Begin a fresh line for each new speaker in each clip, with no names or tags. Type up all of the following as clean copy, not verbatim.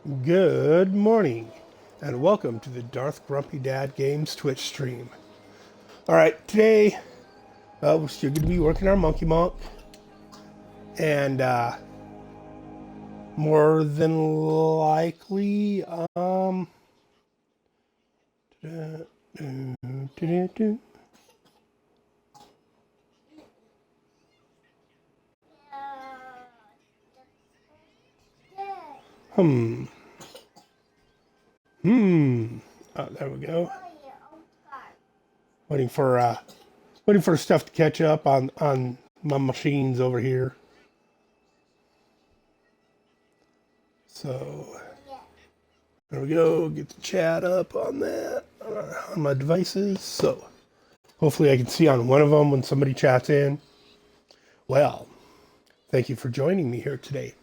Good morning, and welcome to the Darth Grumpy Dad Games Twitch stream. Alright, today we're still going to be working our Monkey Monk, and more than likely, hmm, there we go. Waiting for stuff to catch up on my machines over here. So there we go. Get the chat up on that on my devices. So hopefully I can see on one of them when somebody chats in. Well, thank you for joining me here today.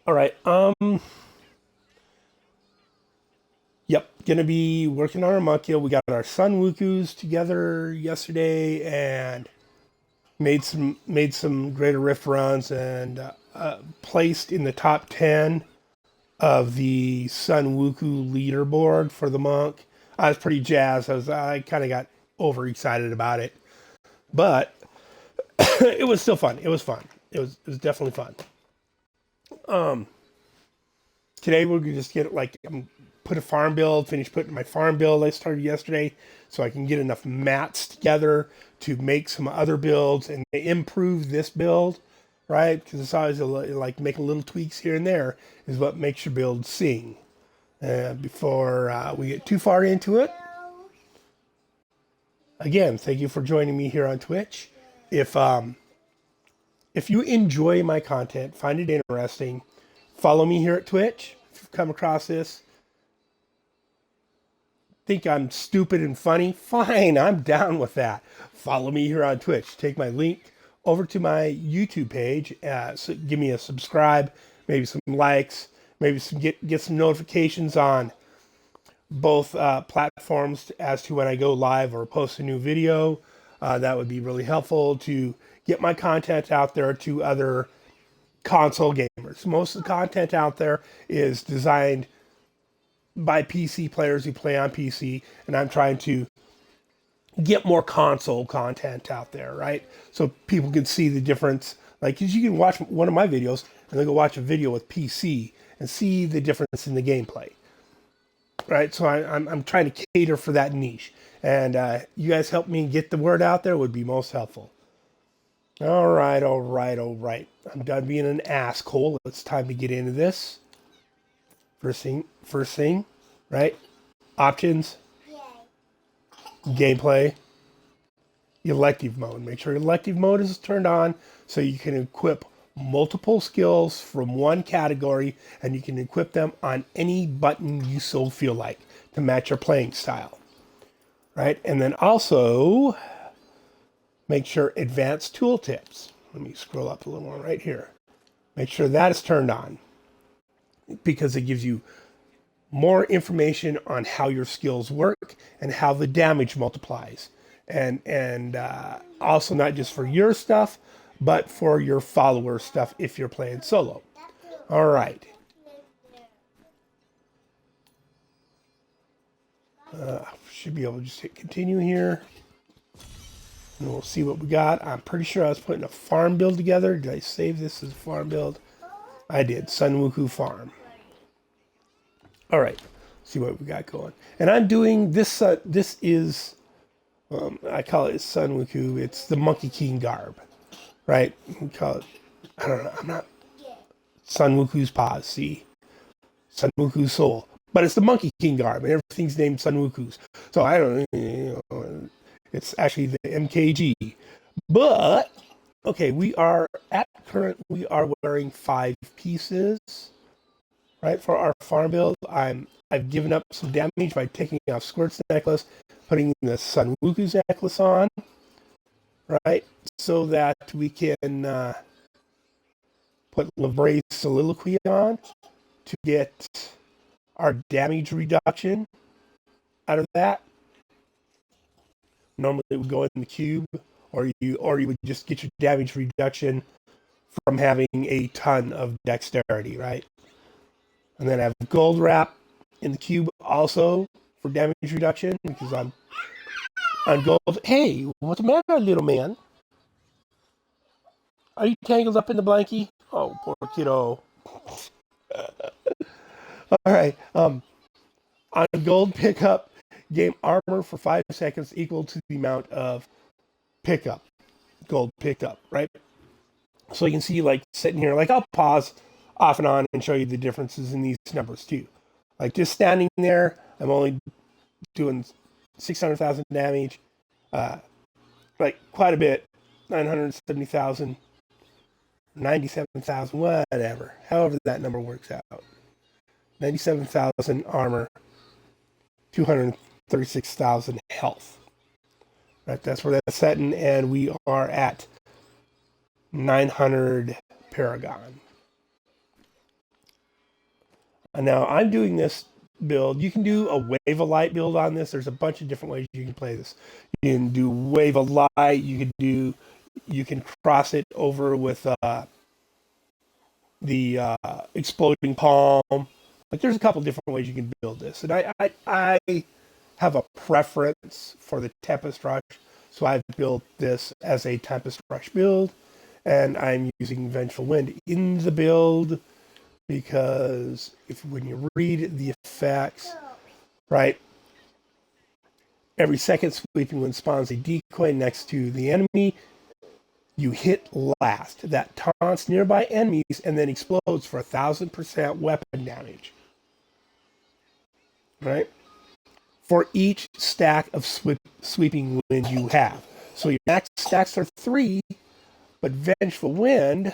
All right. Yep, gonna be working on our Makio. We got our Sun Wukus together yesterday and made some greater rift runs and placed in the top 10 of the Sun Wuku leaderboard for the monk. I was pretty jazzed. I kind of got overexcited about it, but it was still fun. It was fun. It was definitely fun. Today we're gonna just get put a farm build, finish putting my farm build I started yesterday, so I can get enough mats together to make some other builds and improve this build, right? Because it's always like making little tweaks here and there is what makes your build sing. Before we get too far into it, again, thank you for joining me here on Twitch. If you enjoy my content, find it interesting, follow me here at Twitch. If you've come across this, think I'm stupid and funny, fine, I'm down with that. Follow me here on Twitch. Take my link over to my YouTube page. So give me a subscribe, maybe some likes, maybe get some notifications on both platforms as to when I go live or post a new video. That would be really helpful to get my content out there to other console gamers. Most of the content out there is designed by PC players who play on PC, and I'm trying to get more console content out there, right? So people can see the difference. Like, 'cause you can watch one of my videos and then go watch a video with PC and see the difference in the gameplay, right? So I'm trying to cater for that niche, and you guys help me get the word out there would be most helpful. All right, all right, all right. I'm done being an asshole. It's time to get into this. First thing, right? Options, gameplay, elective mode. Make sure elective mode is turned on so you can equip multiple skills from one category, and you can equip them on any button you so feel like to match your playing style, right? And then also make sure advanced tooltips. Let me scroll up a little more right here. Make sure that is turned on because it gives you more information on how your skills work and how the damage multiplies. And also not just for your stuff, but for your follower stuff if you're playing solo. All right. Should be able to just hit continue here. And we'll see what we got. I'm pretty sure I was putting a farm build together. Did I save this as a farm build? I did. Sun Wuku Farm. All right. See what we got going. And I'm doing this. This is, I call it Sun Wuku. It's the Monkey King garb, right? We call it, I don't know. I'm not Sun Wuku's paws. See, Sun Wuku's soul. But it's the Monkey King garb, and everything's named Sun Wuku's. So I don't know. It's actually the MKG. But okay, we are wearing 5 pieces, right, for our farm build. I've given up some damage by taking off Squirt's necklace, putting the Sun Wuku's necklace on, right, so that we can put Lavrae's soliloquy on to get our damage reduction out of that. Normally it would go in the cube, or you would just get your damage reduction from having a ton of dexterity, right? And then I have gold wrap in the cube also for damage reduction because I'm on gold. Hey, what's the matter, little man? Are you tangled up in the blankie? Oh, poor kiddo. All right. On gold pickup, gain armor for 5 seconds equal to the amount of pickup. Gold picked up, right? So you can see, like, sitting here, like, I'll pause off and on and show you the differences in these numbers too. Like, just standing there, I'm only doing 600,000 damage, like, quite a bit, 970,000, 97,000, whatever, however that number works out. 97,000 armor, 236,000 health. Right, that's where that's setting, and we are at 900 Paragon. And now I'm doing this build. You can do a Wave of Light build on this. There's a bunch of different ways you can play this. You can do Wave of Light. You can cross it over with the Exploding Palm. Like, there's a couple different ways you can build this. And I have a preference for the Tempest Rush, so I've built this as a Tempest Rush build, and I'm using Vengeful Wind in the build because when you read the effects, right, every second Sweeping Wind spawns a decoy next to the enemy you hit last. That taunts nearby enemies and then explodes for 1,000% weapon damage. Right? For each stack of Sweeping Wind you have. So your max stacks are 3, but Vengeful Wind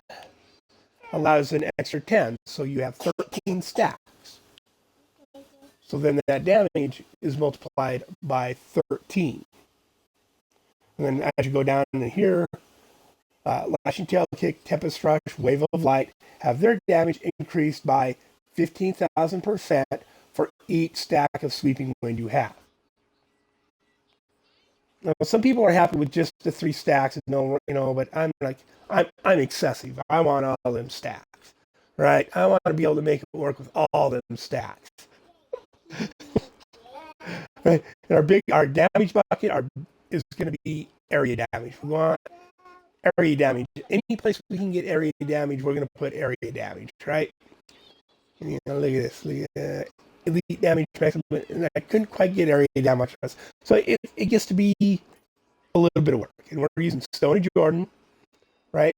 allows an extra 10. So you have 13 stacks. So then that damage is multiplied by 13. And then as you go down in here, Lashing Tail Kick, Tempest Rush, Wave of Light have their damage increased by 15,000% for each stack of Sweeping Wind you have. Now, some people are happy with just the 3 stacks, but I'm like, I'm excessive. I want all them stacks, right? I want to be able to make it work with all them stacks. Right? And our damage bucket is going to be area damage. We want area damage. Any place we can get area damage, we're going to put area damage, right? And, look at this. Look at elite damage maximum, and I couldn't quite get area damage. So it gets to be a little bit of work. And we're using Stony Jordan, right?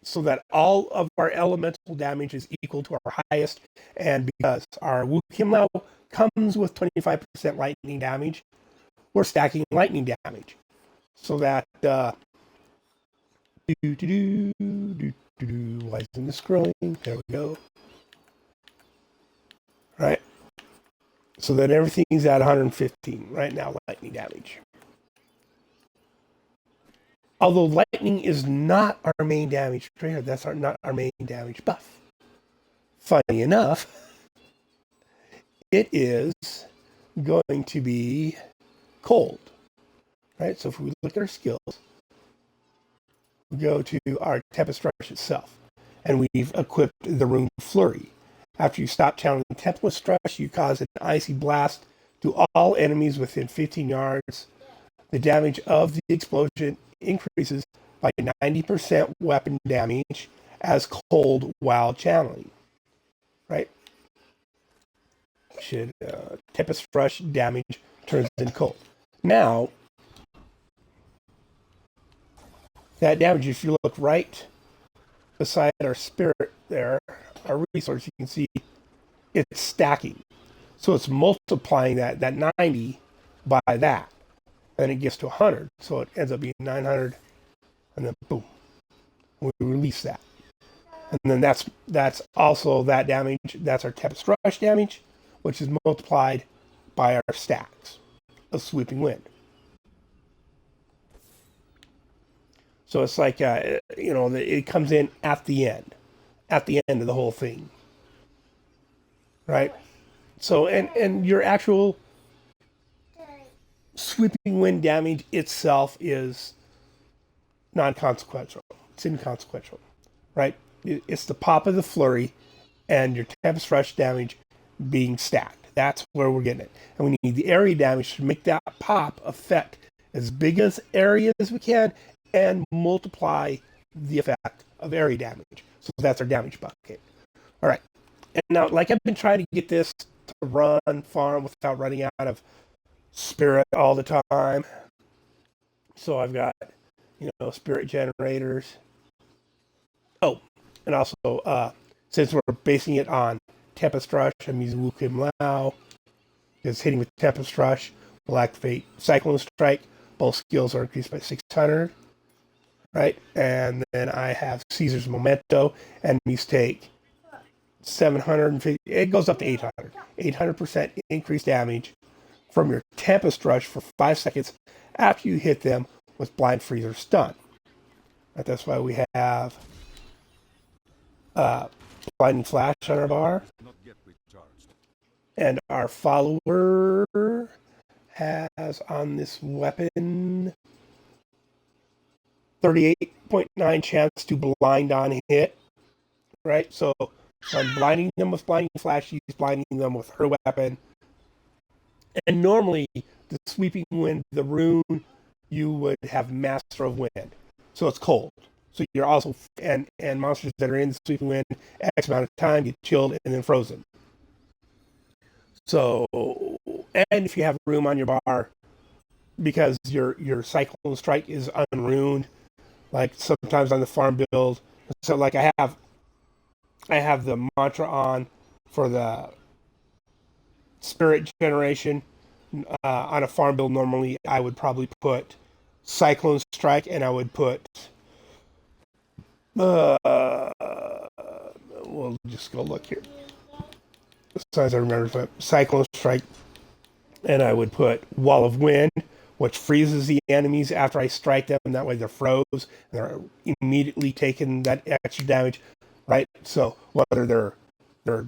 So that all of our elemental damage is equal to our highest. And because our Wu Kim Lao comes with 25% lightning damage, we're stacking lightning damage. So that why isn't this scrolling? There we go. Right. So that everything's at 115 right now, lightning damage. Although lightning is not our main damage trigger, that's not our main damage buff. Funny enough, it is going to be cold. Right? So if we look at our skills, we go to our Tempest Rush itself, and we've equipped the rune Flurry. After you stop channeling Tempest Rush, you cause an icy blast to all enemies within 15 yards. The damage of the explosion increases by 90% weapon damage as cold while channeling. Right? Tempest Rush damage turns into cold. Now, that damage, if you look right beside our spirit there, our resource, you can see it's stacking. So it's multiplying that 90 by that. And it gets to 100. So it ends up being 900. And then boom, we release that. And then that's also that damage. That's our Tempest Rush damage, which is multiplied by our stacks of Sweeping Wind. So it's like, it comes in at the end of the whole thing. Right? So, and your actual Sweeping Wind damage itself is non-consequential. It's inconsequential, right? It's the pop of the flurry and your Tempest Rush damage being stacked. That's where we're getting it. And we need the area damage to make that pop affect as big as area as we can and multiply the effect of area damage. So that's our damage bucket. All right. And now, like I've been trying to get this to run farm without running out of spirit all the time. So I've got, spirit generators. Oh, and also, since we're basing it on Tempest Rush, I'm using Wu Kim Lao. Because hitting with Tempest Rush will activate Cyclone Strike. Both skills are increased by 600. Right? And then I have Caesar's Memento. Enemies take 750. It goes up to 800. 800% increased damage from your Tempest Rush for 5 seconds after you hit them with Blind Freeze or Stun. Right? That's why we have Blinding Flash on our bar. And our follower has on this weapon 38.9 chance to blind on hit. Right? So I'm blinding them with Blinding Flash, she's blinding them with her weapon. And normally, the Sweeping Wind, the rune, you would have Master of Wind. So it's cold. So you're also, and monsters that are in the Sweeping Wind, X amount of time, get chilled and then frozen. So, and if you have room on your bar, because your Cyclone Strike is unruned, like sometimes on the farm build, so like I have the mantra on for the spirit generation. On a farm build, normally I would probably put Cyclone Strike, and I would put we'll just go look here. As I remember, Cyclone Strike, and I would put Wall of Wind, which freezes the enemies after I strike them, and that way they're froze, and they're immediately taking that extra damage, right? So whether they're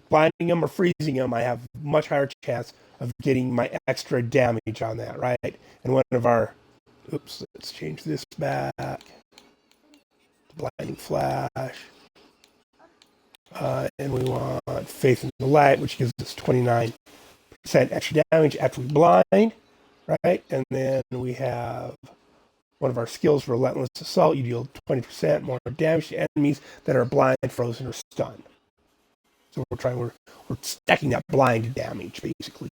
blinding them or freezing them, I have much higher chance of getting my extra damage on that, right? And one of our, let's change this back to Blinding Flash. And we want Faith in the Light, which gives us 29% extra damage after we blind, right? And then we have one of our skills, Relentless Assault. You deal 20% more damage to enemies that are blind, frozen, or stunned. So we're stacking that blind damage, basically.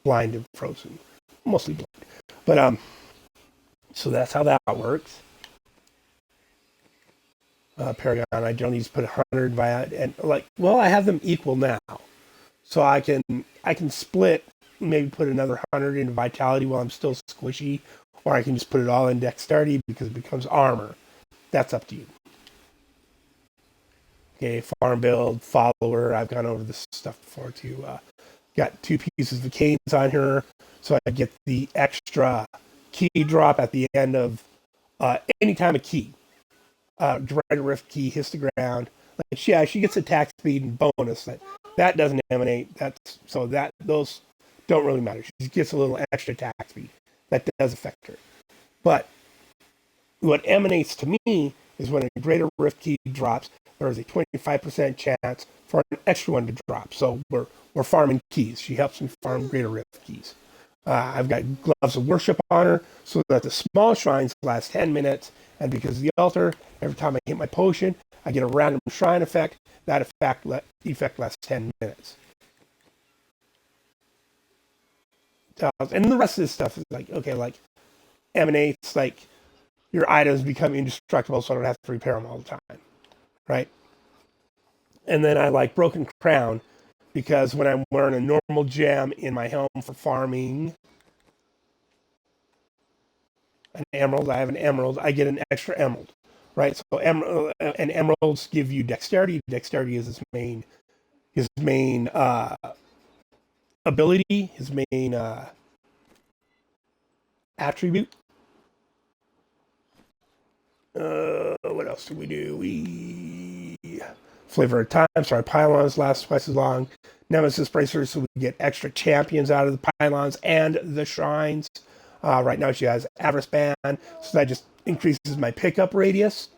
Blind and frozen. Mostly blind. But, so that's how that works. Paragon, I don't need to put 100 via, and I have them equal now. So I can split, maybe put another 100 into Vitality while I'm still squishy, or I can just put it all in Dexterity because it becomes armor. That's up to you. Okay, farm build, follower. I've gone over this stuff before too. Got 2 pieces of canes on here, so I get the extra key drop at the end of any time a key. Dread Rift key hits the ground. Like, yeah, she gets attack speed and bonus. That doesn't emanate. Those don't really matter. She gets a little extra attack speed. That does affect her. But what emanates to me is when a Greater Rift key drops, there is a 25% chance for an extra one to drop. So we're farming keys. She helps me farm Greater Rift keys. I've got Gloves of Worship on her so that the small shrines last 10 minutes. And because of the altar, every time I hit my potion, I get a random shrine effect. That effect lasts 10 minutes. And the rest of this stuff is like emanates, like your items become indestructible so I don't have to repair them all the time. Right? And then I like Broken Crown because when I'm wearing a normal gem in my helm for farming an emerald, I have an emerald, I get an extra emerald. Right? So emeralds give you dexterity. Dexterity is his main ability, his main attribute. What else do we do? Flavor of Time, so our pylons last twice as long. Nemesis Bracers, so we get extra champions out of the pylons and the shrines. Right now she has Avarice Band, so that just increases my pickup radius.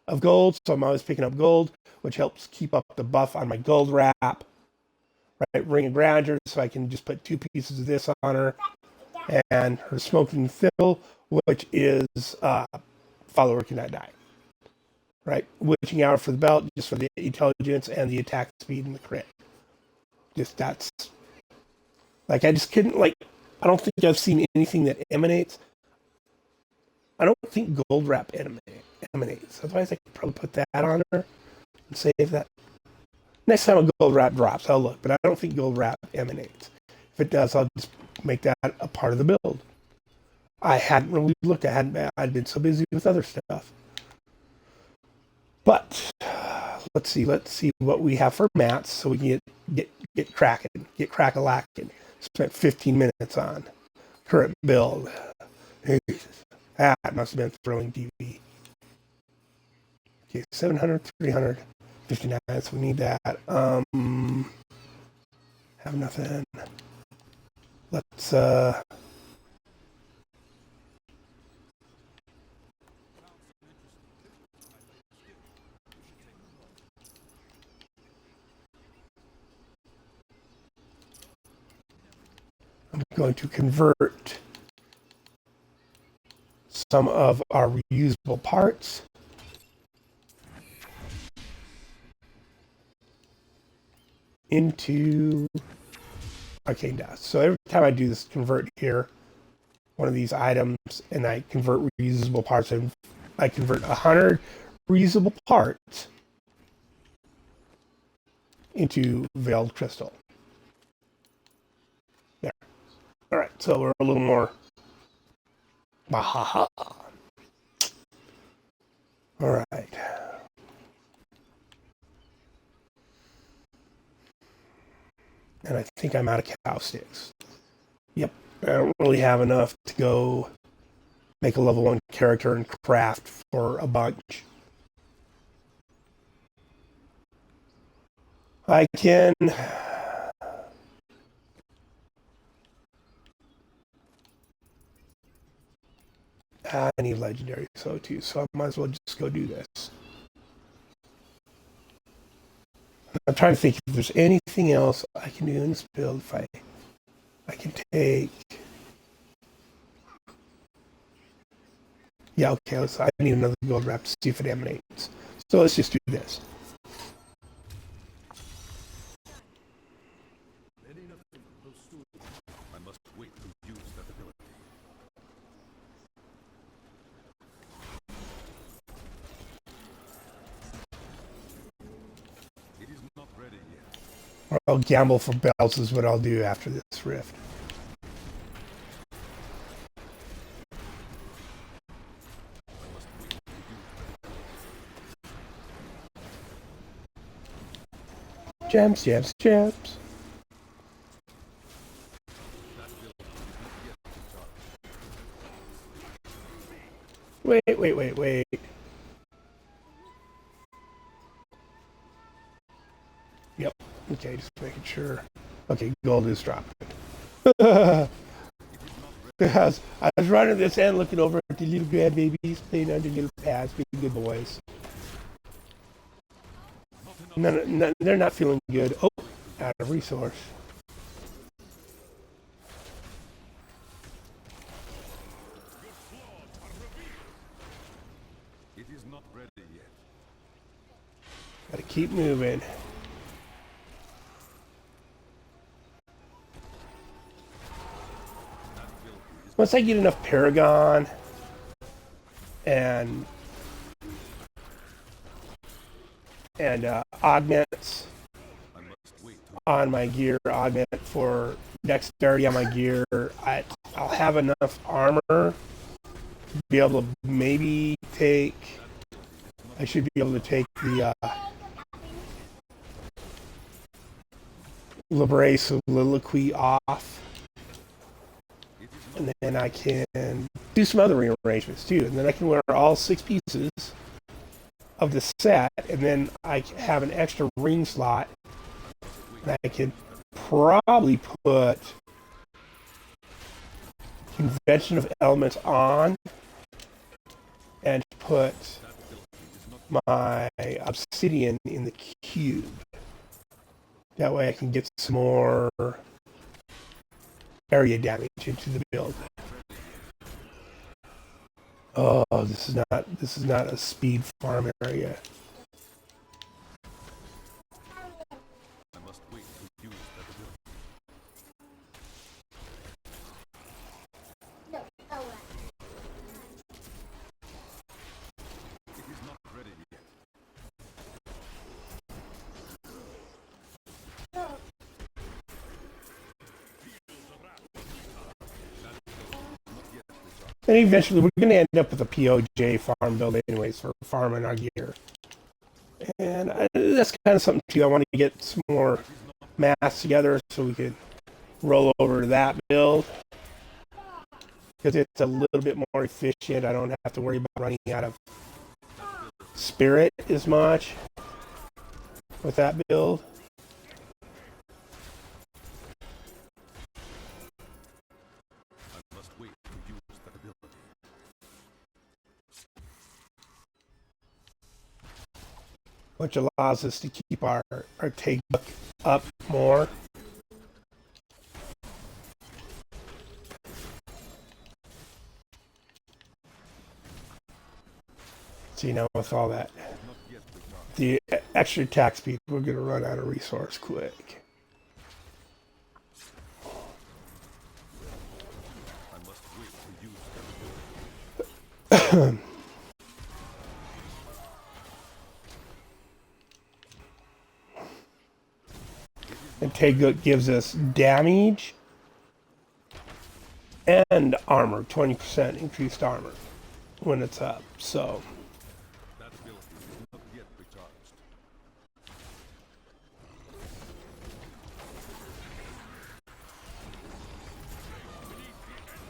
of gold, so I'm always picking up gold, which helps keep up the buff on my gold wrap. Right, Ring of Grandeur, so I can just put 2 pieces of this on her, and her Smoking Fiddle, which is follower cannot die. Right, Witching Hour for the belt, just for the intelligence and the attack speed and the crit. Just that's like I just couldn't like. I don't think I've seen anything that emanates. I don't think gold wrap emanates. Otherwise, I could probably put that on her and save that. Next time a gold wrap drops, I'll look, but I don't think gold wrap emanates. If it does, I'll just make that a part of the build. I hadn't really looked. I'd been so busy with other stuff. But let's see what we have for mats so we can get cracking, get crack-a-lacking. Spent 15 minutes on current build. That must have been thrilling TV. Okay, 700, 300, 59, so we need that. Have nothing. Let's I'm going to convert some of our reusable parts into arcane dust. So every time I do this convert here, one of these items, and I convert reusable parts, and I convert 100 reusable parts into veiled crystal. There. All right, so we're a little more. Bahaha. All right. And I think I'm out of cow sticks. Yep, I don't really have enough to go make a level 1 character and craft for a bunch. I can. I need legendary so too, so I might as well just go do this. I'm trying to think if there's anything else I can do in this build. If I can take. Yeah, okay. I need another gold wrap to see if it emanates. So let's just do this. I must wait to use that ability. It is not ready yet. I'll gamble for bells is what I'll do after this rift. Gems, gems, gems. Wait. Yep. Okay, just making sure. Okay, gold is dropping. Because I was running this and looking over at the little grandbabies playing under little pads, being good boys. No, they're not feeling good. Oh, out of resource. It is not ready yet. Gotta keep moving. Once I get enough Paragon and augments on my gear, augment for dexterity on my gear, I'll have enough armor to be able to maybe take. I should be able to take the Libre Soliloquy off. And then I can do some other rearrangements too. And then I can wear all 6 pieces of the set, and then I have an extra ring slot. And I can probably put Convention of Elements on and put my obsidian in the cube. That way I can get some more area damage into the build. Oh, this is not a speed farm area.
I must wait to use that ability. It is not ready yet.
And eventually we're going to end up with a POJ farm build anyways for farming our gear. And that's kind of something too. I want to get some more mass together so we could roll over to that build. Because it's a little bit more efficient. I don't have to worry about running out of spirit as much with that build.
I must wait to use that ability.
Which allows us to keep our take up more. See, now with all that, the extra attack speed, we're going to run out of resource quick.
I must wait to use that ability.
And Tagut gives us damage and armor, 20% increased armor when it's up. So
That ability is not yet recharged.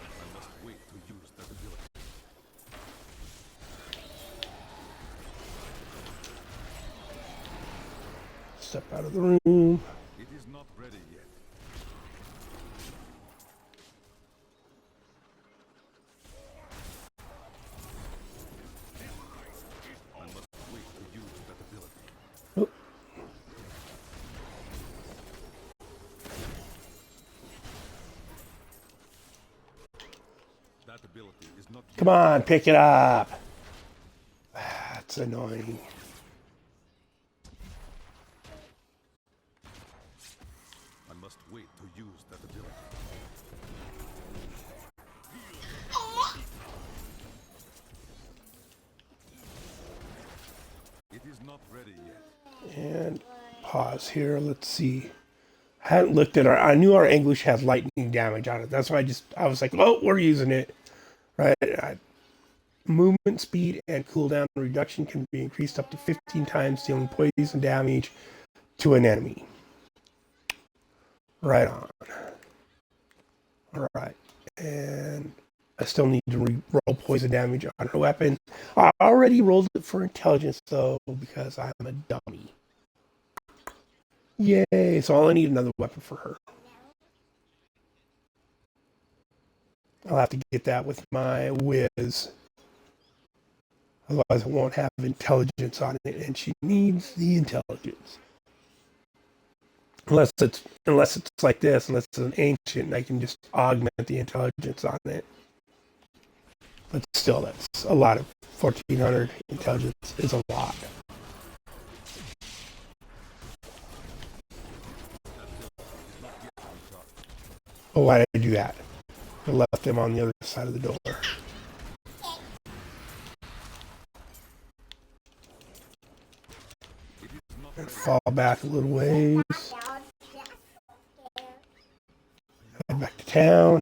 I must wait to use that ability.
step out of the room.
It is not ready yet. I must wait to use that ability.
Oh.
That ability is not yet.
Come on, pick it up. That's annoying.
I must wait to use that ability. It is not ready yet.
And pause here. Let's see. I hadn't looked at I knew our English had lightning damage on it. That's why I was like, oh, we're using it. Right? Movement speed and cooldown reduction can be increased up to 15 times, dealing poison damage to an enemy. Right on. All right. And I still need to roll poison damage on her weapon. I already rolled it for intelligence, though, because I'm a dummy. Yay. So I'll need another weapon for her. I'll have to get that with my whiz. Otherwise, I won't have intelligence on it, and she needs the intelligence. Unless it's like this, unless it's an ancient, I can just augment the intelligence on it. But still, that's a lot of 1400 intelligence is a lot. Oh, why did I do that? I left them on the other side of the door. And fall back a little ways. Head back to town.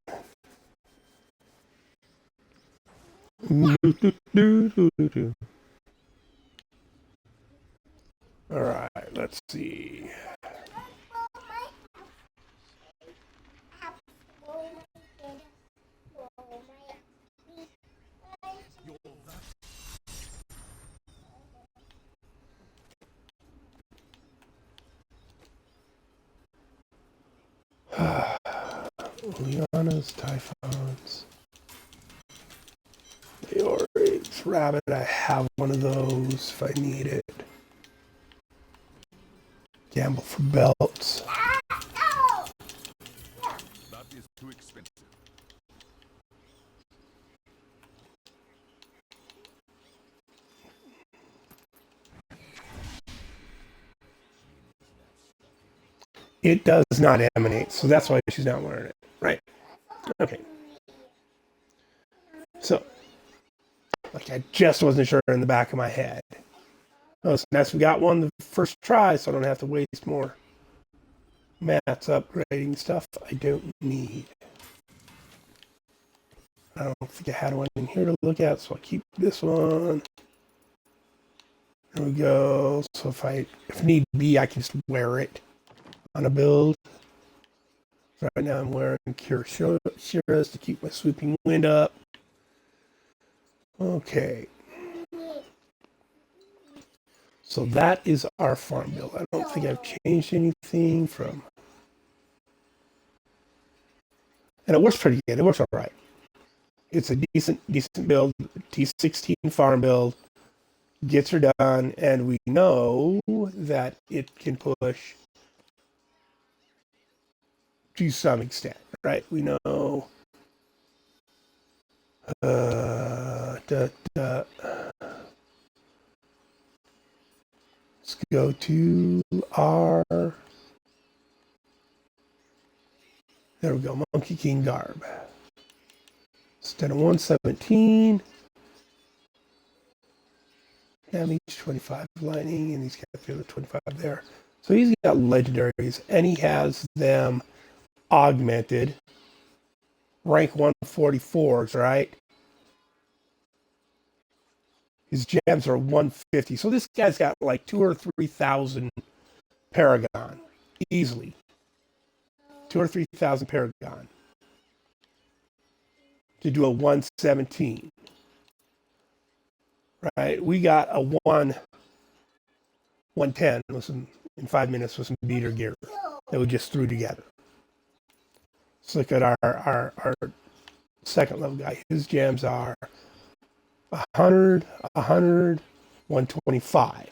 All right, let's see. Liana's typhoons. They are eggs. this rabbit. I have one of those if I need it. Gamble for belts.
That is too expensive.
It does not emanate, so that's why she's not wearing it. Right. Okay. So, like I just wasn't sure in the back of my head. Oh, so that's we got one the first try, so I don't have to waste more mats upgrading stuff I don't need. I don't think I had one in here to look at, so I'll keep this one. There we go. So if need be, I can just wear it on a build. Right now I'm wearing Cure Shiras to keep my sweeping wind up. Okay. So that is our farm build. I don't think I've changed anything from... And it works pretty good. It works all right. It's a decent build. T16 farm build. Gets her done. And we know that it can push to some extent, right? We know... Let's go to our... There we go, Monkey King Garb. Instead of 117, damage 25 lightning, and he's got the other 25 there. So he's got legendaries, and he has them augmented. Rank 144s, right? His gems are 150. So this guy's got like 2,000 or 3,000 Paragon. Easily. 2,000 or 3,000 Paragon. To do a 117. Right? We got a 110 with some, in 5 minutes with some beater gear that we just threw together. Let's look at our second level guy. His gems are 100, 100, 125.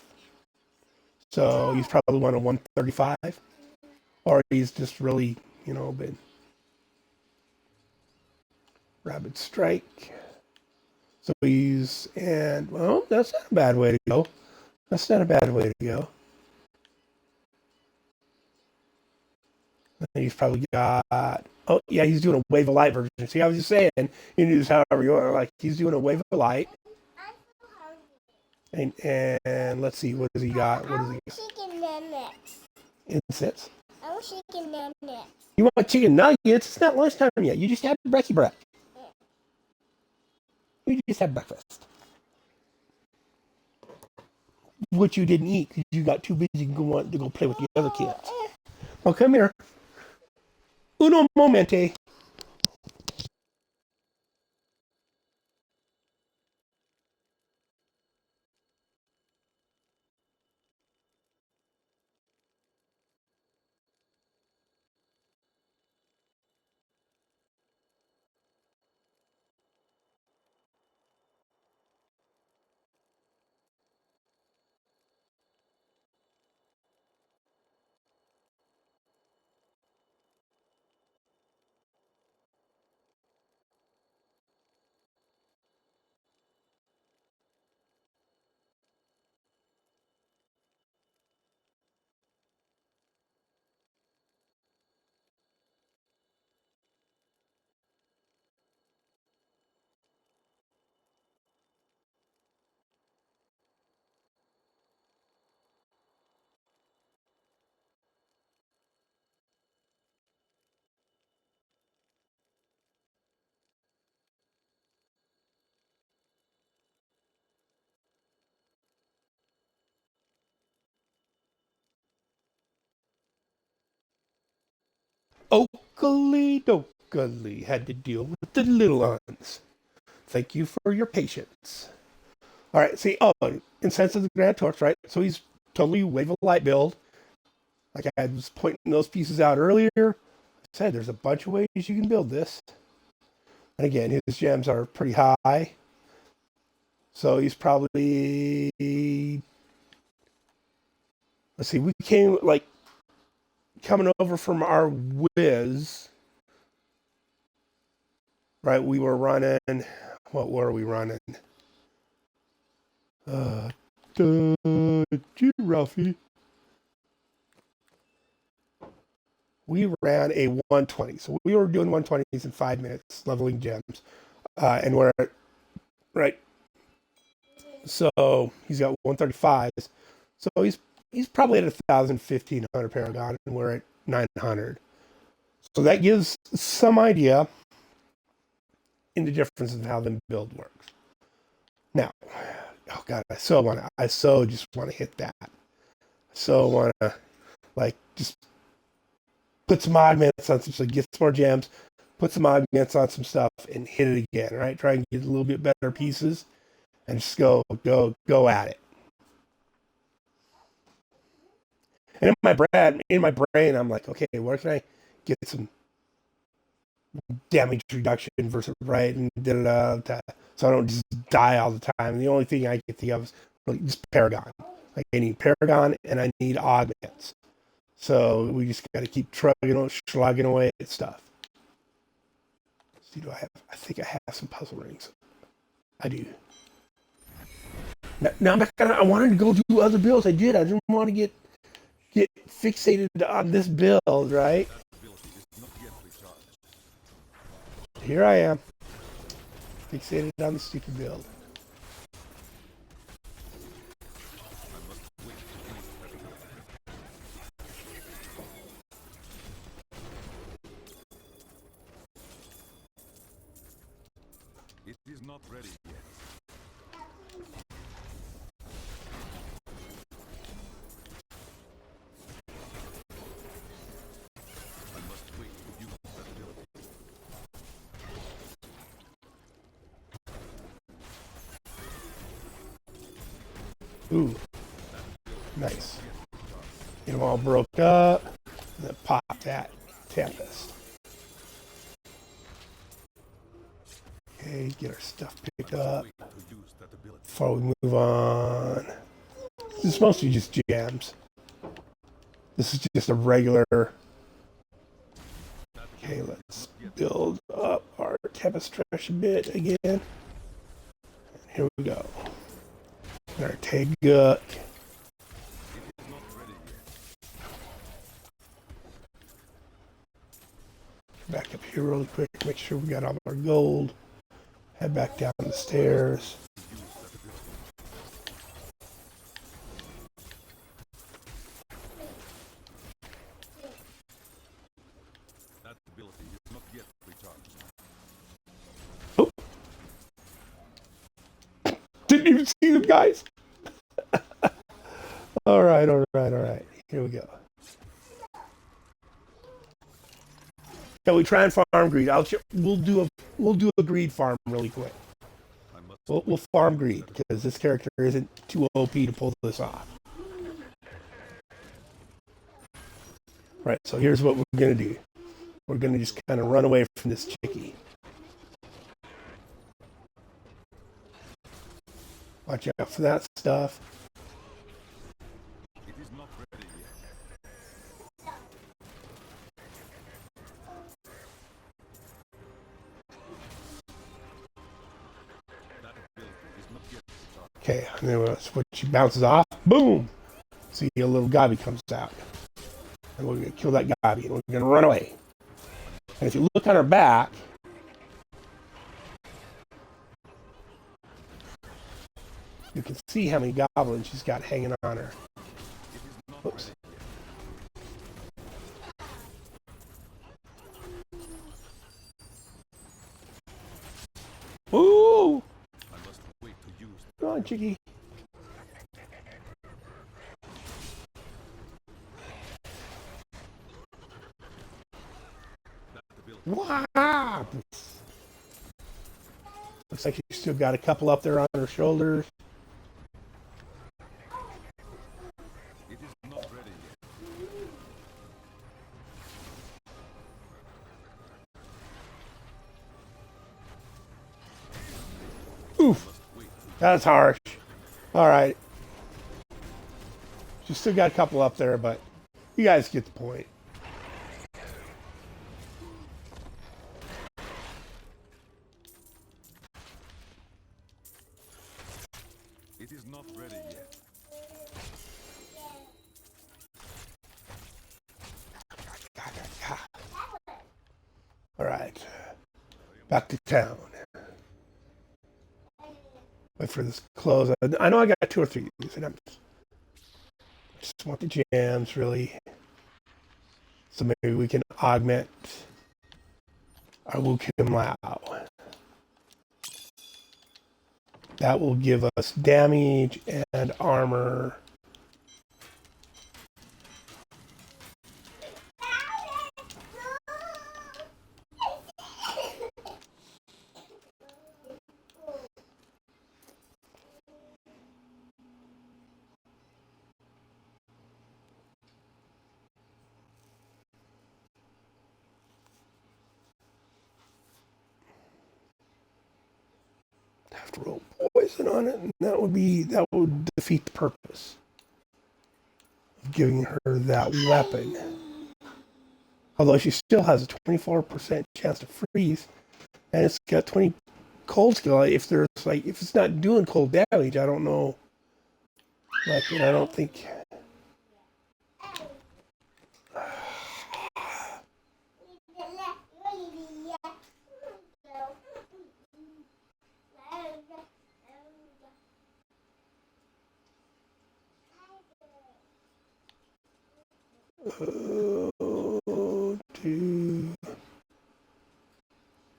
So he's probably one of 135. Or he's just really, been Rapid Strike. So well, that's not a bad way to go. That's not a bad way to go. And he's probably got, oh yeah, he's doing a Wave of Light version. See, I was just saying, you can use however you want. Like he's doing a Wave of Light. And let's see, what does he got? What does he got?
Chicken nuggets.
Incense.
I want chicken nuggets.
You want chicken nuggets? It's not lunchtime yet. You just had brekkie bread. You just had breakfast. What you didn't eat because you got too busy to go play with the other kids. Well, come here. Uno momente. Oakley dokley had to deal with the little ones. Thank you for your patience. All right, see, Incense of the Grand Torch, right? So he's totally Wave of Light build. Like I was pointing those pieces out earlier. I said there's a bunch of ways you can build this. And again, his gems are pretty high. So he's probably, let's see, we came like coming over from our whiz, right? We were running, what were we running? Gee, Ralphie. We ran a 120. So we were doing 120s in 5 minutes, leveling gems. And we're at, right. So he's got 135s. So he's probably at 1,000, 1,500 Paragon, and we're at 900. So that gives some idea in the difference of how the build works. Now, oh god, I so just want to hit that. So want to like just put some augments on some, so get some more gems, put some augments on some stuff, and hit it again. Right, try and get a little bit better pieces, and just go at it. And in my brain, I'm like, okay, where can I get some damage reduction versus right and so I don't just die all the time. And the only thing I can think of is really just Paragon. Like I need Paragon and I need augments. So we just got to keep slugging away at stuff. Let's see, I think I have some puzzle rings. I do. Now I'm back I wanted to go do other builds. I did. I didn't want to get fixated on this build, right? Here I am, fixated on the stupid build.
It is not ready yet. I must wait to use that ability.
Ooh, nice. Get them all broke up, and then pop that Tempest. Okay, get our stuff picked up before we move on. This is mostly just gems. This is just a regular. Okay, let's build up our Tempest trash a bit again. And here we go. And our Teguk. Back up here really quick, make sure we got all our gold. Head back down the stairs.
That ability is not yet recharged.
Oh. Didn't even see them, guys. All right. Here we go. Can we try and farm greed? We'll do a greed farm really quick. We'll farm greed because this character isn't too OP to pull this off. Right. So here's what we're gonna do. We're gonna just kind of run away from this chickie. Watch out for that stuff.
It is not ready yet. That ability is not yet recharged.
Okay, and then when she bounces off, boom! See, a little gobby comes out. And we're gonna kill that gobby, and we're gonna run away. And if you look on her back, you can see how many goblins she's got hanging on her. Oops. Ooh!
I must wait to use.
Come on, chickie. Wow! Looks like she's still got a couple up there on her shoulders.
It is not ready yet.
Oof! That's harsh. All right. You still got a couple up there, but you guys get the point.
It is not ready yet.
All right. Back to town. Wait for this to close. I know I got 2 or 3 of these, and I just want the jams, really. So maybe we can augment our Wukim Lao. That will give us damage and armor. Have to roll poison on it, and that would defeat the purpose of giving her that weapon. Although she still has a 24% chance to freeze, and it's got 20 cold skill. If it's not doing cold damage, I don't know. Like, I don't think.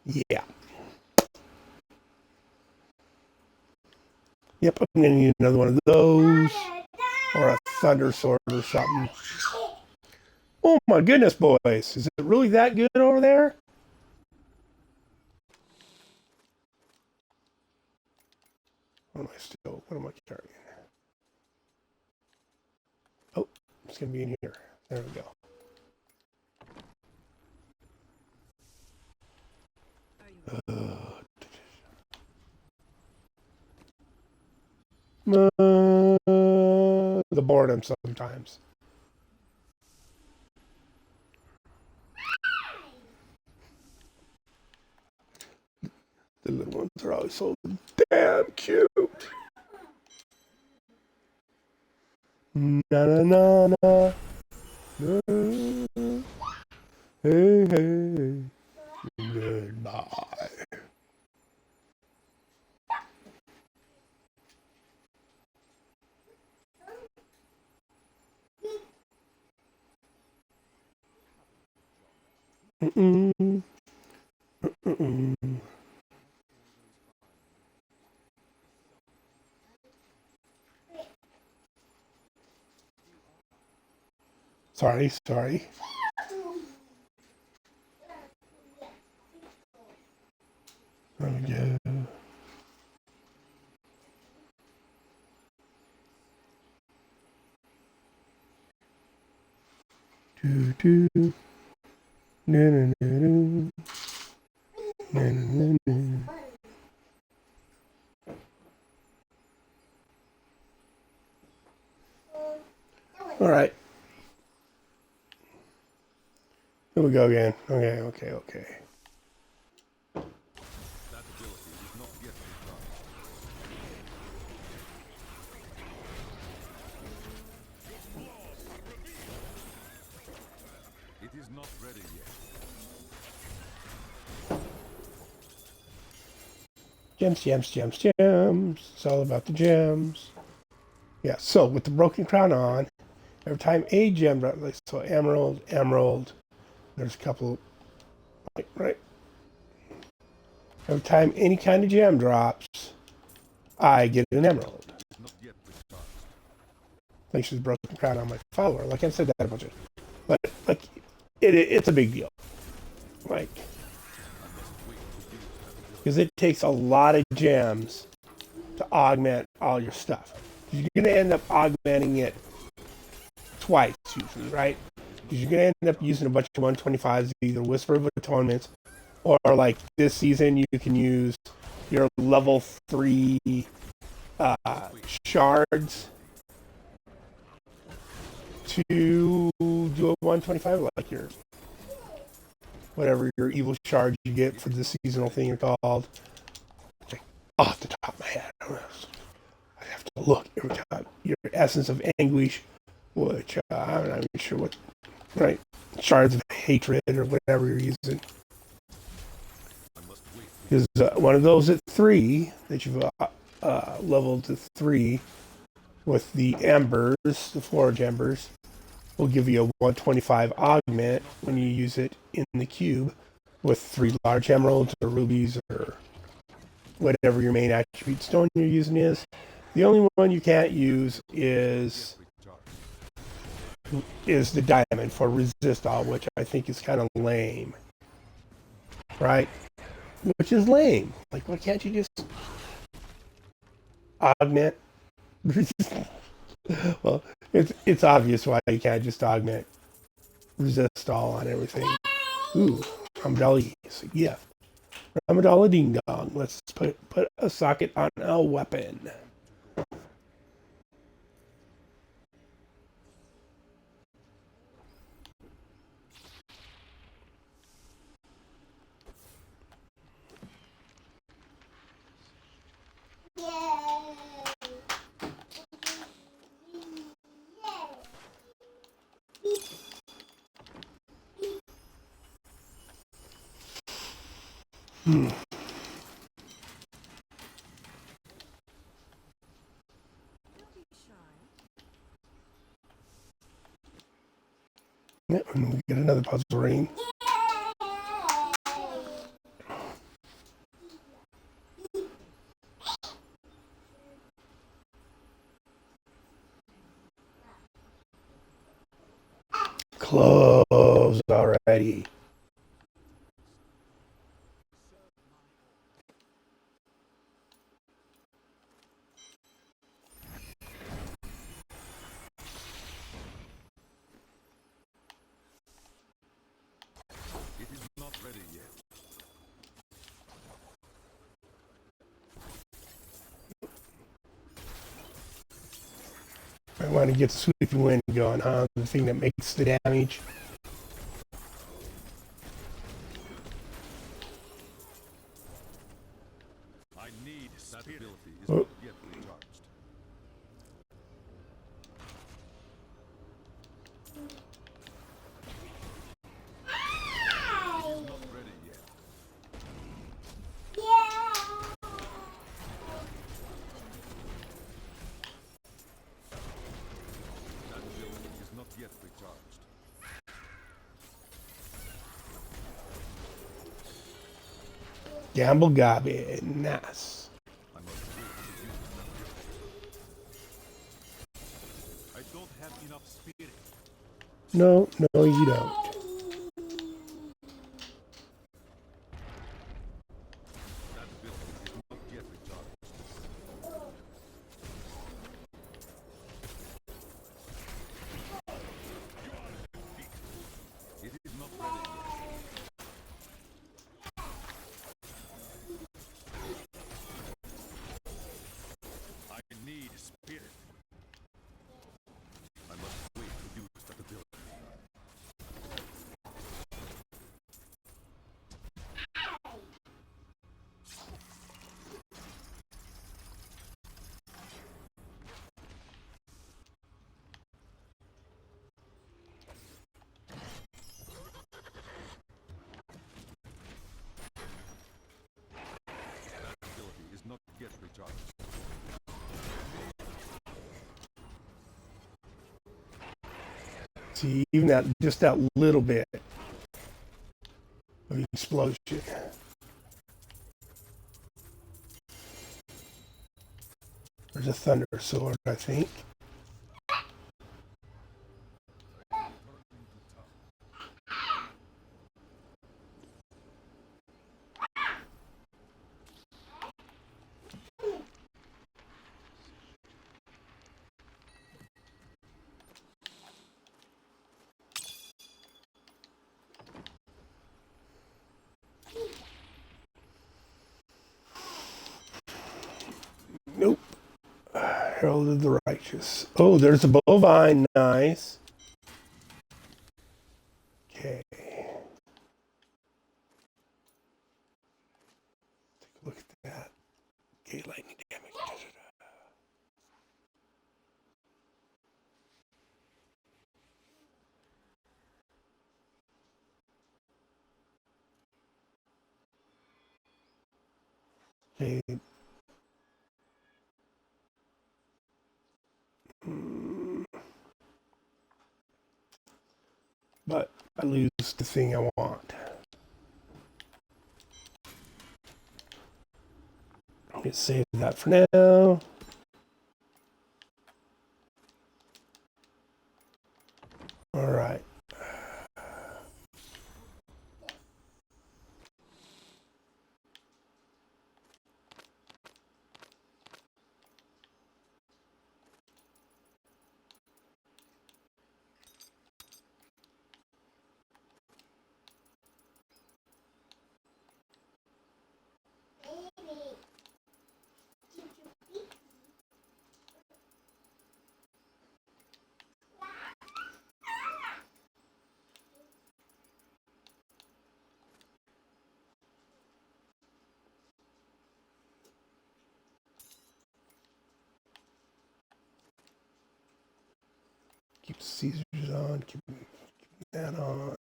Yeah. Yep, I'm gonna need another one of those, or a thunder sword or something. Oh my goodness, boys! Is it really that good over there? What am I carrying? Oh, it's gonna be in here. There we go. The boredom sometimes. The little ones are always so damn cute. Na na na na. Hey hey. Goodbye. Mm-mm. Mm-mm. Sorry. There we go. Do do. No no no no. No no no. All right. Here we go again. Okay.
That ability is not yet recharged. It is not ready yet.
Gems. It's all about the gems. Yeah, so with the broken crown on, every time a gem, like so emerald, there's a couple, right? Every time any kind of gem drops, I get an emerald.
It is not yet recharged.
Thanks to the broken crown on my follower. Like I've said that a bunch of, but like, it's a big deal. Like, because it takes a lot of gems to augment all your stuff. You're going to end up augmenting it twice, usually, right? Because you're going to end up using a bunch of 125s, either Whisper of Atonements, or like this season, you can use your level 3 shards to do a 125, like your whatever your evil shards you get for the seasonal thing are called. Like, off the top of my head, I don't know. I have to look every time. Your essence of anguish, which I'm not even sure what, right? Shards of hatred or whatever you're using. Is one of those at 3 that you've leveled to 3 with the embers, the forge embers, will give you a 125 augment when you use it in the cube with 3 large emeralds or rubies or whatever your main attribute stone you're using is. The only one you can't use is the diamond for resist all, which I think is kind of lame, right? Which is lame. Like, why can't you just augment? Well, it's obvious why you can't just augment resist all on everything. Ooh, Amdali is a gift. Ramadala Ding Dong. Let's put a socket on a weapon. Yeah, and we get another puzzle ring. Close already.
It is not ready yet.
I want to get the sweeping wind going, huh? The thing that makes the damage.
I need that ability is
Oh,
not yet recharged. It is not ready yet. That ability is not yet recharged.
gamble gobby. Nice.
I must wait to use that ability. I don't have enough spirit.
No, you don't.
That ability is not yet recharged. It is not ready yet. I need spirit. I must wait to use that ability. That ability is not yet recharged.
See, even that, just that little bit of explosion. There's a thunder sword, I think. Nope. Herald of the Righteous. Oh, there's a bovine. Nice. Okay. Take a look at that. Okay, lightning damage. Okay. But I lose the thing I want. I'm going to save that for now. All right. Keep Caesars on. Keep that on.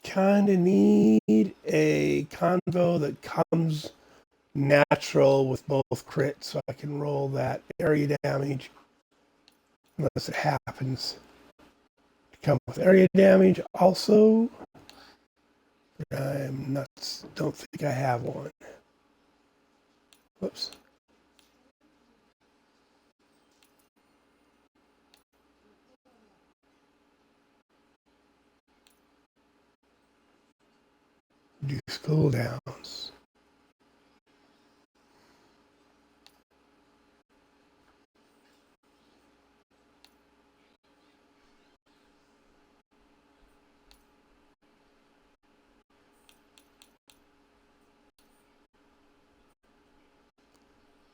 Kind of need a convo that comes natural with both crits so I can roll that area damage unless it happens to come with area damage also. I'm not, don't think I have one. Whoops. Reduce cooldowns.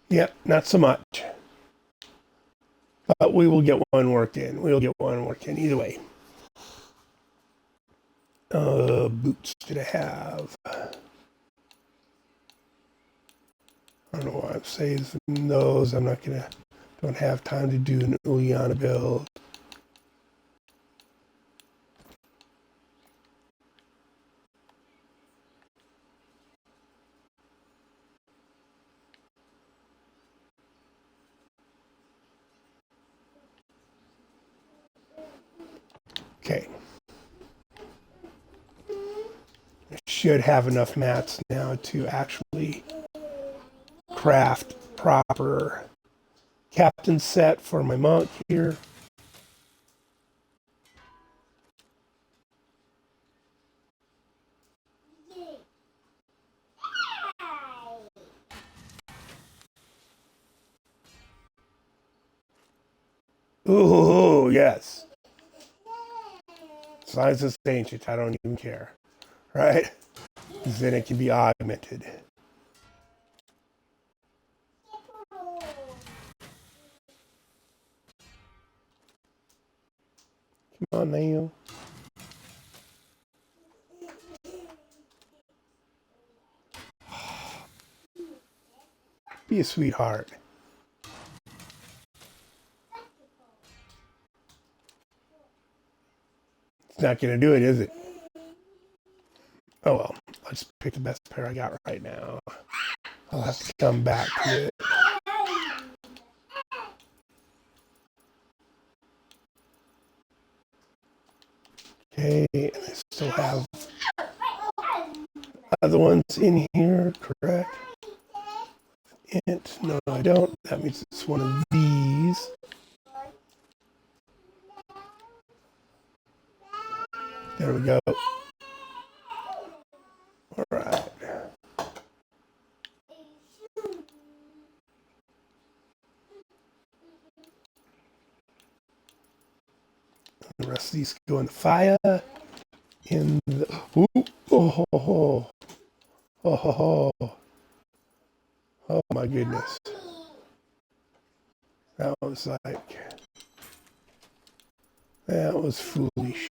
Yep, not so much. But we will get one worked in. We'll get one worked in either way. Boots did I have? I don't know why I'm saving those. I'm not gonna, don't have time to do an Uliana build. Okay. I should have enough mats now to actually craft proper captain set for my monk here. Ooh, yes. As long as it's ancient, I don't even care. Right? Because then it can be augmented. Come on, Neil. Be a sweetheart. It's not going to do it, is it? Oh well. I'll just pick the best pair I got right now. I'll have to come back to it. Okay, and I still have other ones in here, correct? Int, no, I don't. That means it's one of these. There we go. All right. The rest of these go in the fire. In the ooh, oh ho ho oh ho ho oh my goodness, that was foolish.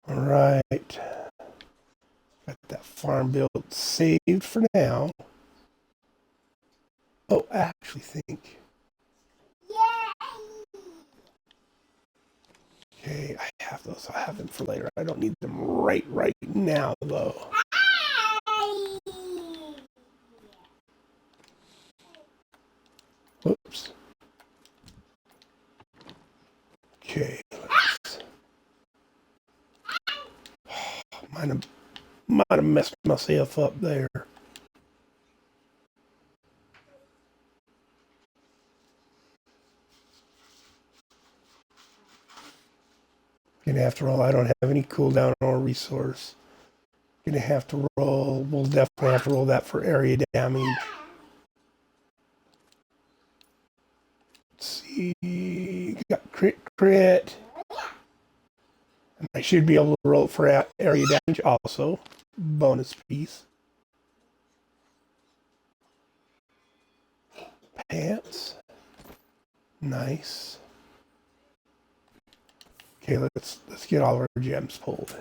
All right, got that farm build saved for now. Oh, I actually think. Okay, I have those. I'll have them for later. I don't need them right now, though. Whoops. Okay, might have messed myself up there. Gonna have to roll. I don't have any cooldown or resource. Gonna have to roll. We'll definitely have to roll that for area damage. Let's see. Got crit. And I should be able to roll for area damage also. Bonus piece. Pants. Nice. Okay, let's get all of our gems pulled.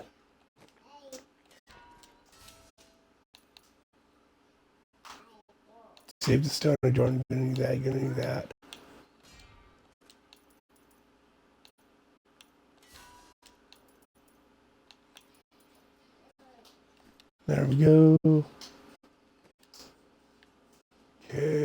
Save the stone adornment. Gonna need that. Gonna need that. There we go. Okay.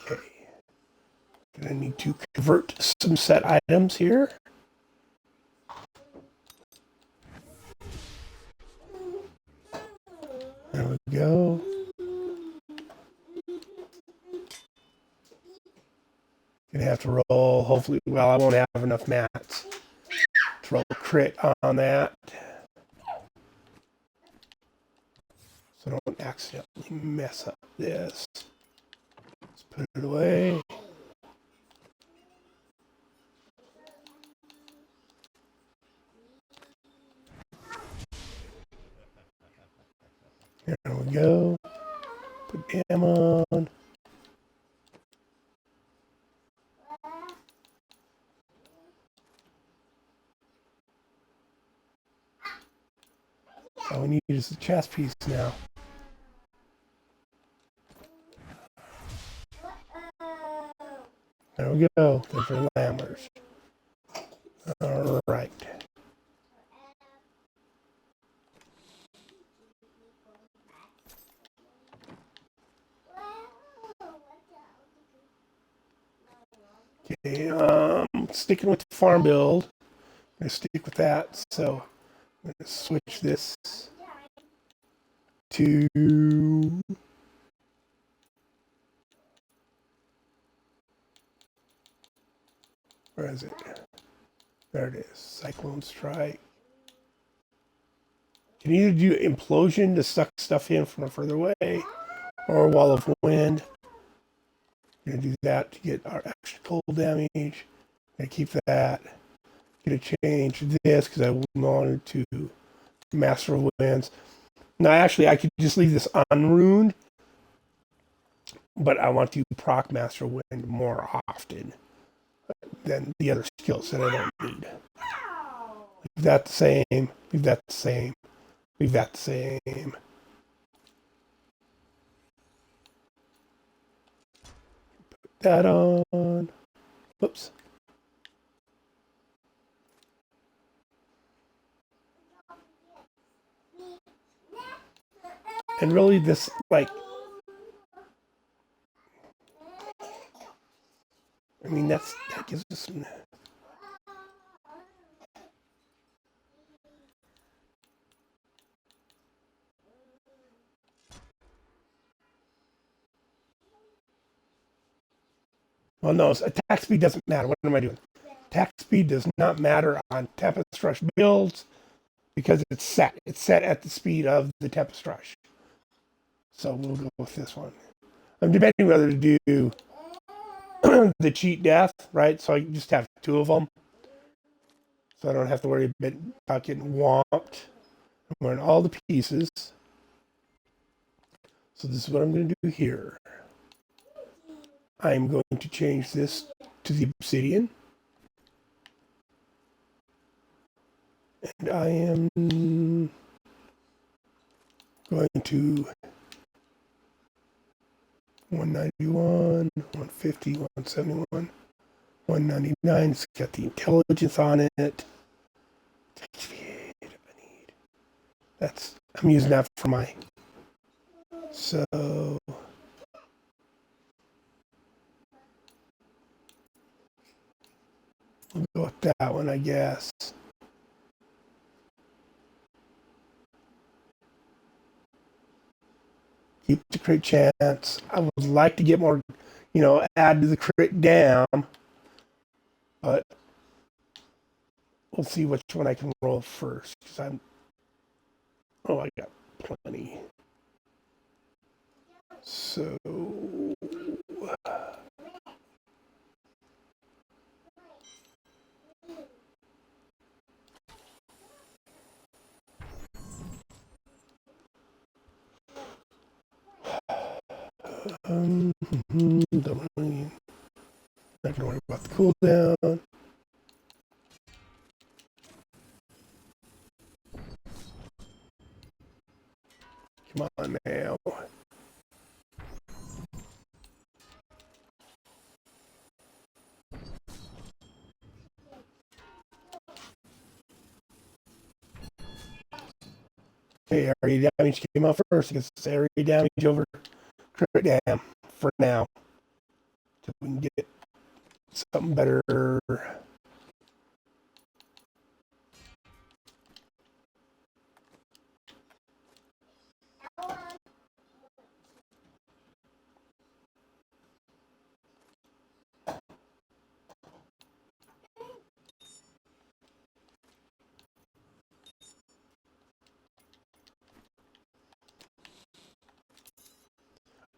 Okay. Gonna need to convert some set items here. There we go. Gonna have to roll, hopefully, well, I won't have enough mats to roll a crit on that. So don't accidentally mess up this. Let's put it away. There we go. Put jam on. All we need is the chest piece now. There we go. There's our lammers. All right. Okay, sticking with the farm build. I'm gonna stick with that. So I'm gonna switch this to where is it? There it is. Cyclone Strike. Can either do Implosion to suck stuff in from further away, or Wall of Wind. I'm gonna do that to get our extra cold damage. Gonna keep that. Gonna change this because I wanted to Master of Winds. Now, actually, I could just leave this unruined, but I want to proc Master of Wind more often than the other skills that I don't need. Leave that the same. Leave that the same. Leave that the same. Put that on. Whoops. And really this, like, I mean, that gives us some... Well, no, attack speed doesn't matter. What am I doing? Attack speed does not matter on Tempest Rush builds because it's set. It's set at the speed of the Tempest Rush. So we'll go with this one. I'm debating whether to do the cheat death, right? So I just have two of them. So I don't have to worry about getting whomped. I'm wearing all the pieces. So this is what I'm going to do here. I'm going to change this to the obsidian. And I am going to 191, 150, 171, 199. It's got the intelligence on it. I'm using that for my... So... we'll go with that one, I guess. Keep the crit chance. I would like to get more, add to the crit down. But we'll see which one I can roll first. Because I got plenty. So... don't really, not gonna worry about the cooldown. Come on now. Hey, area damage came out first. I guess it's area damage over crit dam for now. So we can get something better.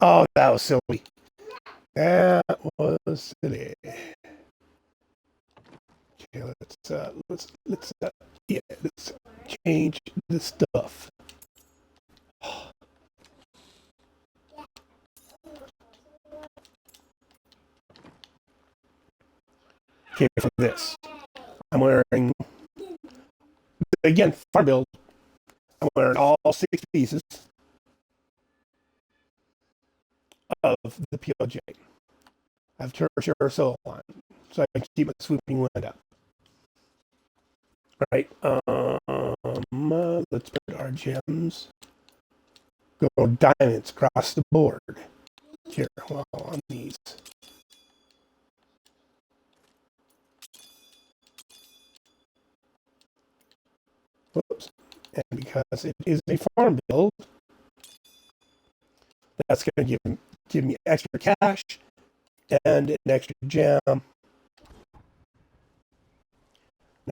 Oh, that was silly. That was silly. Okay, let's change the stuff. Okay, for this, I'm wearing, again, farm build. I'm wearing all 6 pieces of the PLJ. I have tertiary soul on, so I can keep my swooping wind up. Right. Let's put our gems. Go diamonds across the board. Here, well, on these. Whoops. And because it is a farm build, that's going to give me extra cash and an extra gem.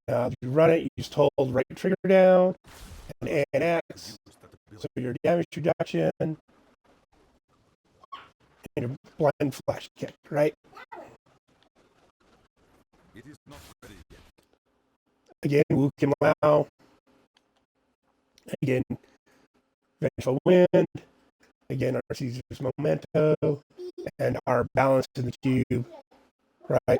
Now, if you run it, you just hold right trigger down and A and X. So your damage reduction and your blind flash kick, right?
It is not ready yet.
Again, Wu Kim Lao. Again, Vengeful Wind. Again, our Caesar's Memento. And our balance in the cube, right?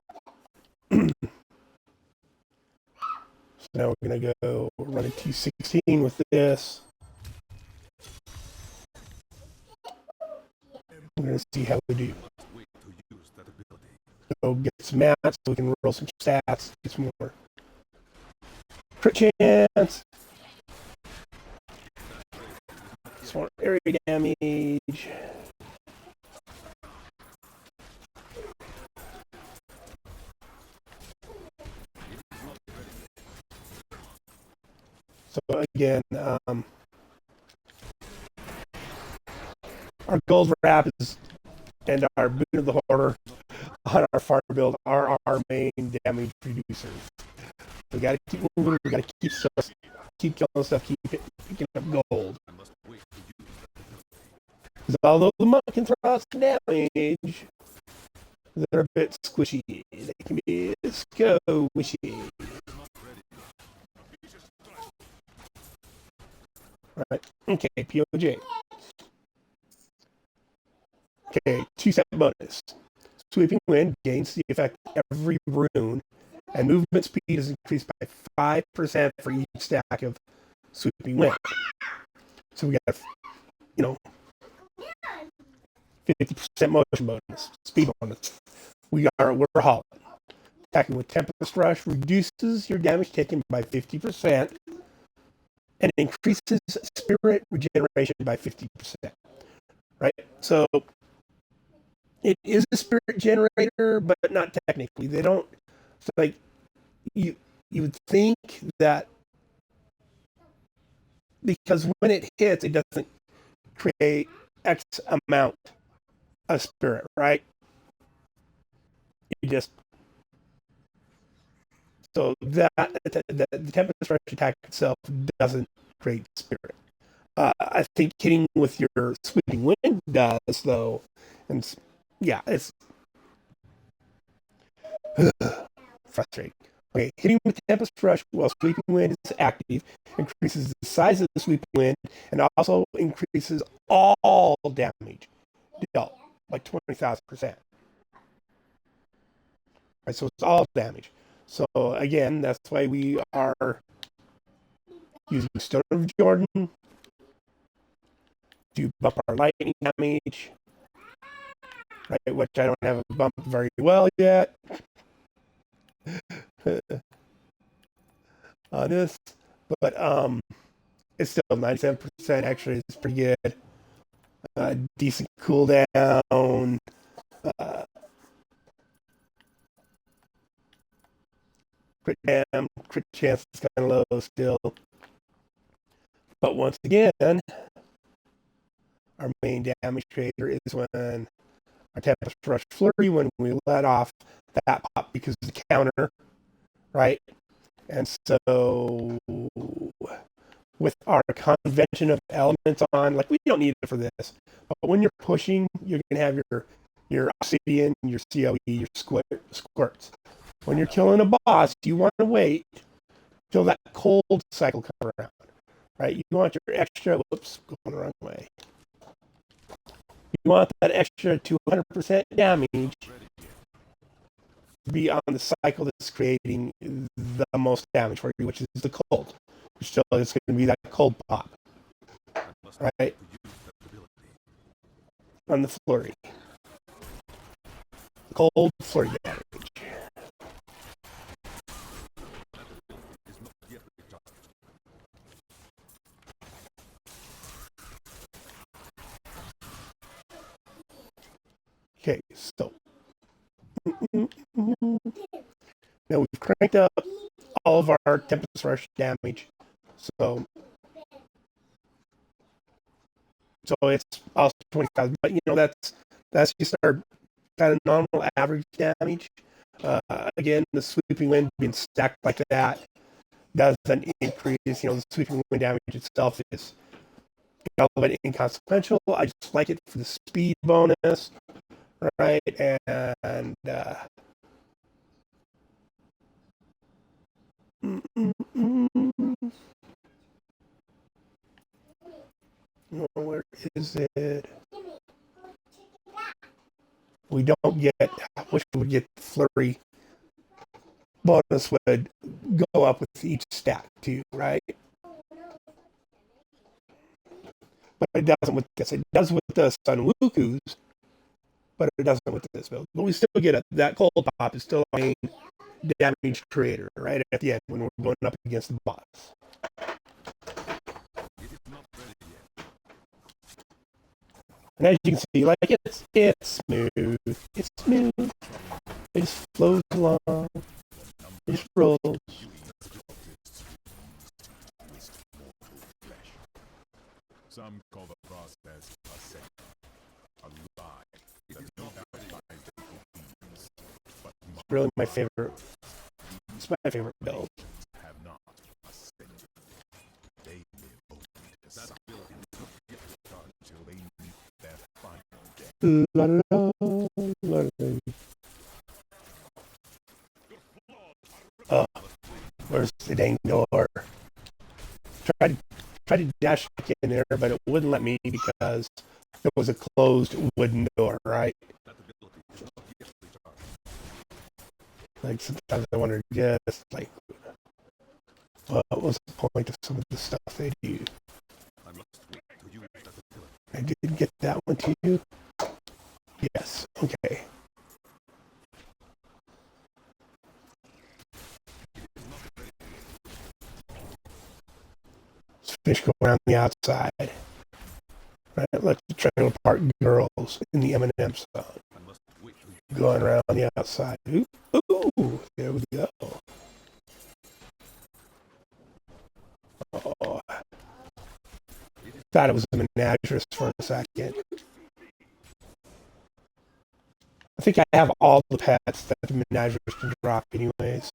So now we're going to go run a T16 with this. We're going to see how we do. Go get some mats so we can roll some stats, get some more crit chance. for area damage. So again, our gold wrap is and our boot of the hoarder on our farm build are our main damage reducers. We gotta keep moving. We gotta keep stuff, keep killing stuff, keep picking up gold. Because although the monk can throw out some damage, they're a bit squishy. They can be squishy. Right. Okay, POJ. Okay, 2-step bonus. Sweeping wind gains the effect every rune, and movement speed is increased by 5% for each stack of sweeping wind. So we got, 50% motion bonus, speed bonus. We're hauling. Attacking with Tempest Rush reduces your damage taken by 50% and increases spirit regeneration by 50%. Right? So it is a spirit generator, but not technically. They don't. So like you would think that because when it hits, it doesn't create X amount of spirit, right? You just so that the Tempest Rush attack itself doesn't create spirit. I think hitting with your sweeping wind does though, and yeah, it's frustrating. Okay, hitting with Tempest Rush while sweeping wind is active increases the size of the sweeping wind and also increases all damage dealt by 20,000%. Right, so it's all damage. So again, that's why we are using Stone of Jordan to bump our lightning damage, right? Which I don't have bumped very well yet on this, but it's still 97%. Actually, it's pretty good. Decent cooldown. Crit chance is kind of low still. But once again, our main damage creator is when our Tempest Rush Flurry, when we let off that pop because of the counter, right? And so with our convention of elements on, like we don't need it for this, but when you're pushing, you're gonna have your obsidian, your COE, your squirts. When you're killing a boss, you want to wait till that cold cycle comes around, right? You want your extra, whoops, going the wrong way. You want that extra 200% damage to be on the cycle that's creating the most damage for you, which is the cold. Which still is going to be that cold pop, right? On the flurry. Cold flurry damage. Okay, so now we've cranked up all of our Tempest Rush damage. So it's also 20,000, but that's just our kind of normal average damage. Again, the sweeping wind being stacked like that doesn't increase. The sweeping wind damage itself is a little bit inconsequential. I just like it for the speed bonus, right? And where is it? We don't get. I wish we would get the flurry bonus would go up with each stack too, right? But it doesn't with this. It does with the Sun Wukus, but it doesn't with this build. But we still get that cold pop is still a main damage creator right at the end when we're going up against the boss. And as you can see, like it's smooth. It's smooth. It just flows along. It just rolls.
Some call the process a second, a lie that no baptized obedience, but
It's really my favorite. It's my favorite build.
have not ascended. They live only to suffer until they meet their final death.
La, la, la, la. Oh, where's the dang door? Tried to dash back in there, but it wouldn't let me because it was a closed wooden door, right? Like sometimes I wonder just like what was the point of some of the stuff they do? I did get that one too. Yes. Okay. Let's finish going around the outside. Right. Let the trailer park girls in the M&M song. Going around the outside. Ooh, there we go. Oh, thought it was a menagerie for a second. I think I have all the pets that the menagerie can drop anyways.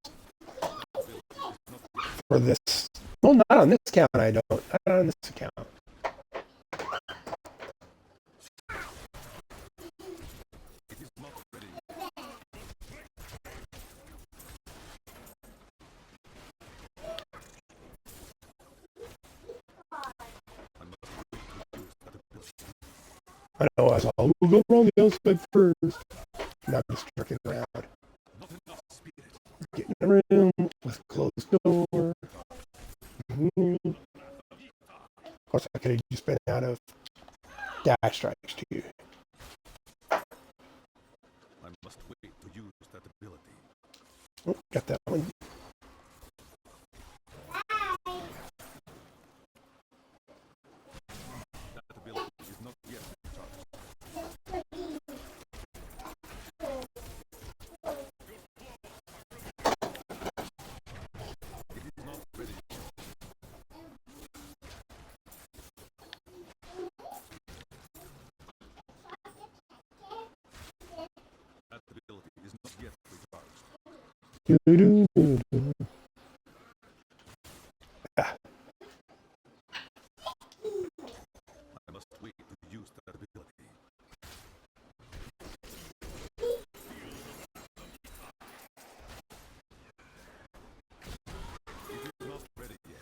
For this. Well, not on this account, I don't. Not on this account. I know I was all, we'll go around the outside first. Now I'm just jerking around. Get in a room with a closed door. Mm-hmm. Of course, I could have just been out of dash strikes too.
I must wait to use that ability.
Oh, got that one.
That ability is not yet recharged. It is not ready. That ability is not yet recharged.
Doo-doo-doo-doo. Ah,
I must wait to use that ability. It is not ready yet.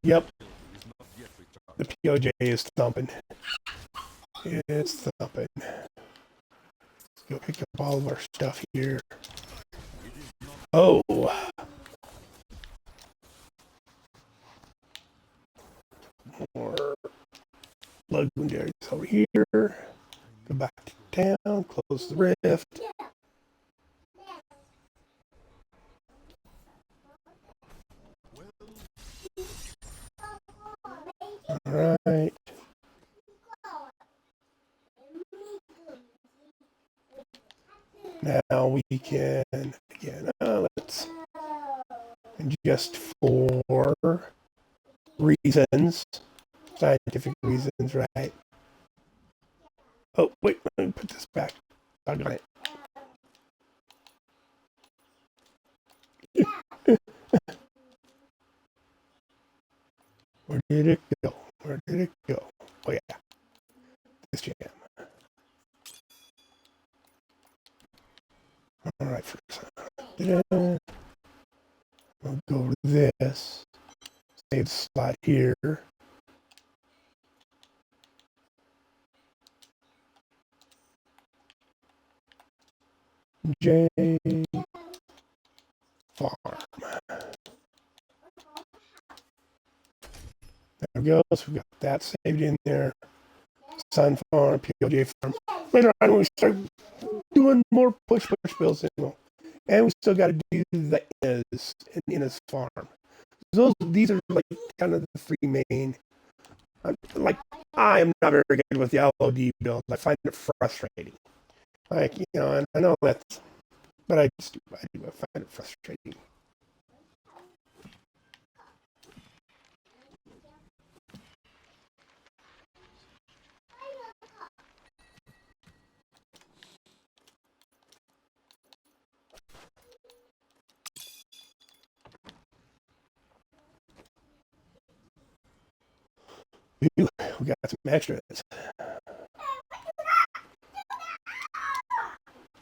yep,
It is not yet recharged.
the POJ is thumping. It's thumping. Let's go pick up all of our stuff here. Oh. More legendaries over here. Go back to town, close the rift. Alright. Now we can, again, let's, and just for reasons, scientific reasons, right? Oh, wait, let me put this back. I got it. Where did it go? Where did it go? Oh, yeah. This jam. Alright, first. We'll go over to this. Save the slot here. J farm. There we go. So we got that saved in there. Sun farm, POJ farm. Later on, when we start doing more push builds, and we still got to do the Inna's farm. These are like kind of the three main. Like I am not very good with the LOD build. I find it frustrating. Like and I know that's, but I do find it frustrating. Ooh, we got some extras.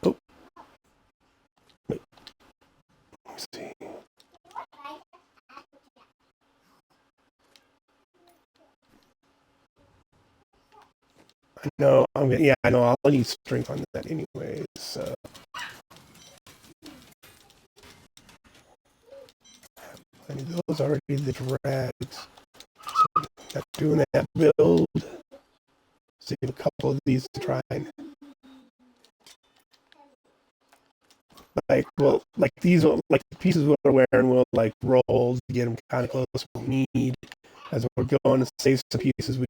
Oh, wait. Let's see. I know. I know. I'll need strength on that anyways. So. I need those already. The drags. So got doing that build. Save a couple of these to try and like these like pieces we're wearing will like roll to get them kind of close to what we need. As we're going to save some pieces, we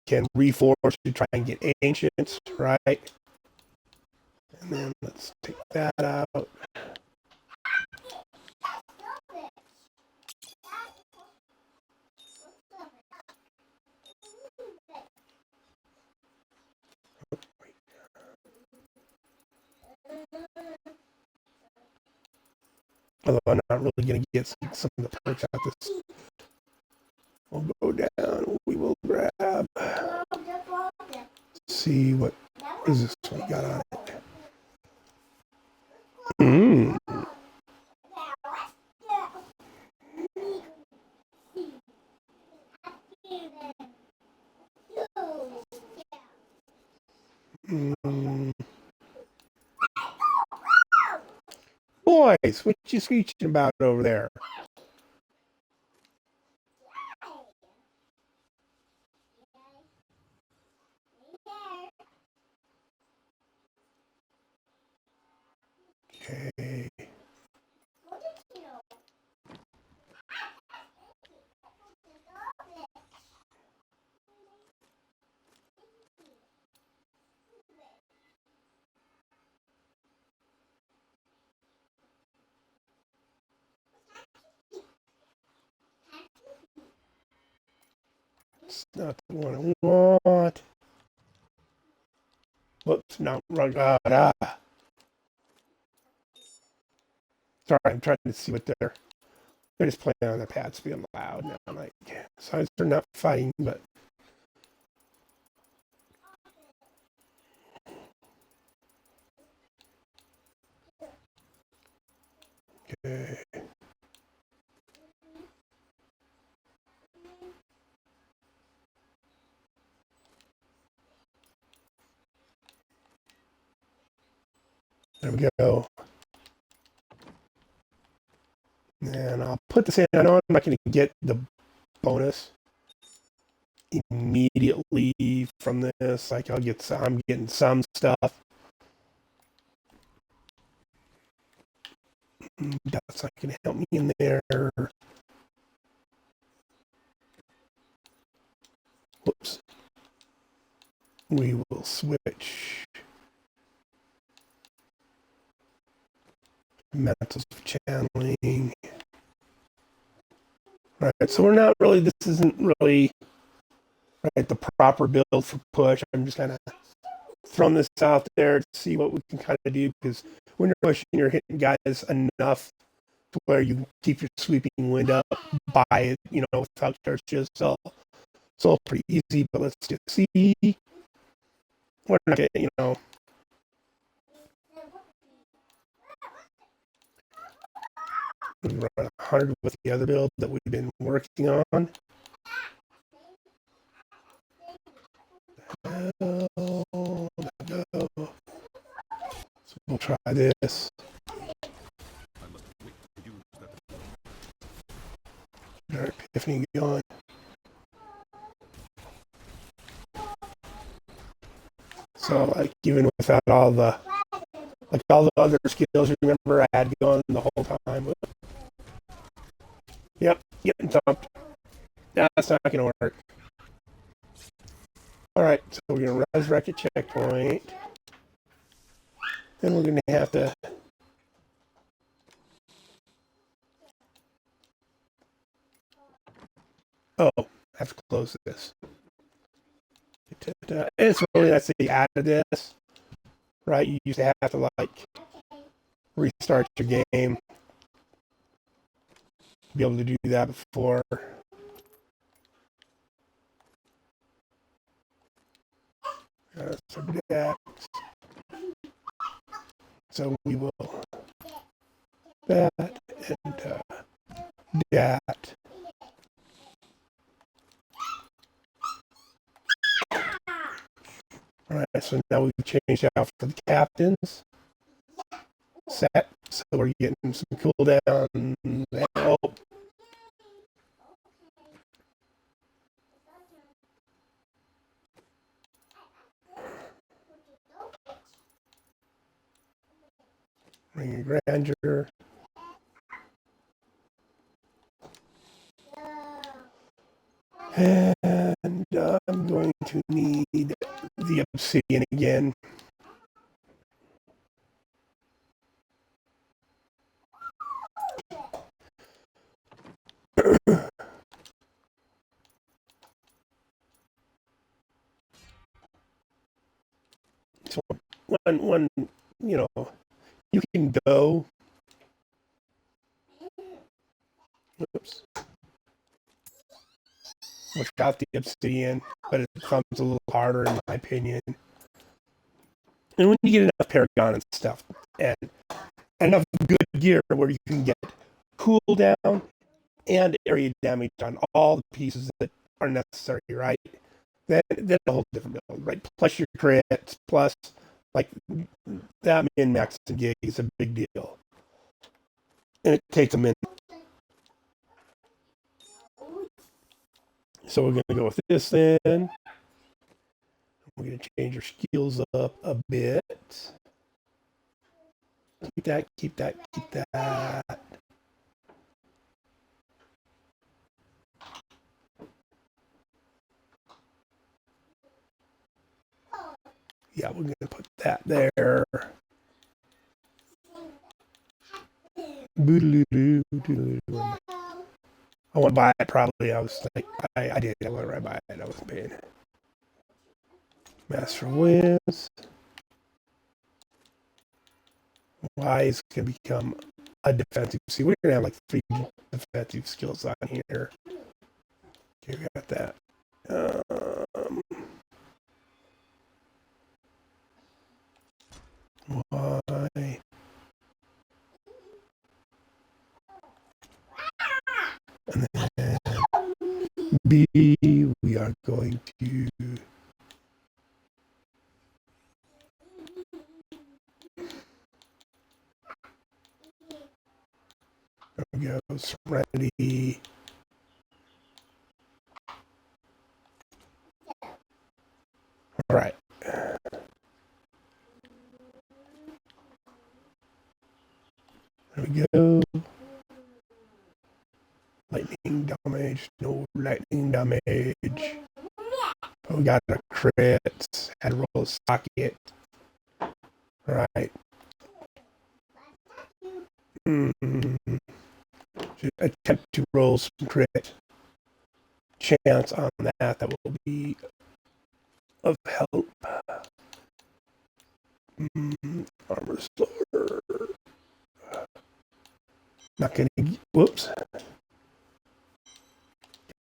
can reforge to try and get ancients, right? And then let's take that out. Although I'm not really going to get some of the perks out this. We'll go down. We will grab. See what is this we got on it. Mm. Mm. Boys, what you screeching about over there? Okay. It's not the one I want. Whoops, no, wrong. Sorry, I'm trying to see what they're just playing on their pads being loud now. I'm like, besides they're not fighting, but okay. There we go. And I'll put this in. I know I'm not going to get the bonus immediately from this. Like I'm getting some stuff. That's not going to help me in there. Whoops. We will switch. Metals of channeling. All right, so we're not really, this isn't really right the proper build for push. I'm just kind of throwing this out there to see what we can kind of do, because when you're pushing, you're hitting guys enough to where you keep your sweeping wind up by it, without churches. So it's all pretty easy, but let's just see. We're not getting, we run 100 with the other build that we've been working on. So we'll try this. Our Epiphany going. So like even without all the other skills, remember I had going the whole time. Yep, getting thumped. That's not gonna work. All right, so we're gonna resurrect a checkpoint. Then we're gonna have to. Oh, I have to close this. It's really nice that you added this, right? You used to have to like restart your game to be able to do that before. That. So we will that and that. All right, so now we've changed out for the captains. Set, so we're getting some cooldown. Oh, ring of grandeur. And I'm going to need the obsidian again. So one, you know, you can go. Oops. Without the obsidian, but it becomes a little harder in my opinion. And when you get enough paragon and stuff, and enough good gear where you can get cooldown and area damage on all the pieces that are necessary, right? Then a whole different build, right? Plus your crits, plus like that min max and gig is a big deal. And it takes a minute. So we're gonna go with this then. We're gonna change our skills up a bit. Keep that, keep that, keep that. Yeah, we're gonna put that there. I want to buy it probably. I was like, I did. I want to buy it. I wasn't paying. Master wins. Y is going to become a defensive. See, we're going to have like 3 defensive skills on here. Okay, we got that. Y. And then B, we are going to. There we go. Serenity. All right. There we go. Lightning damage. No lightning damage. Oh, we got a crit. Had to roll a socket. All right. Attempt to roll some crit chance on that. That will be of help. Armor sword. Not gonna. Whoops.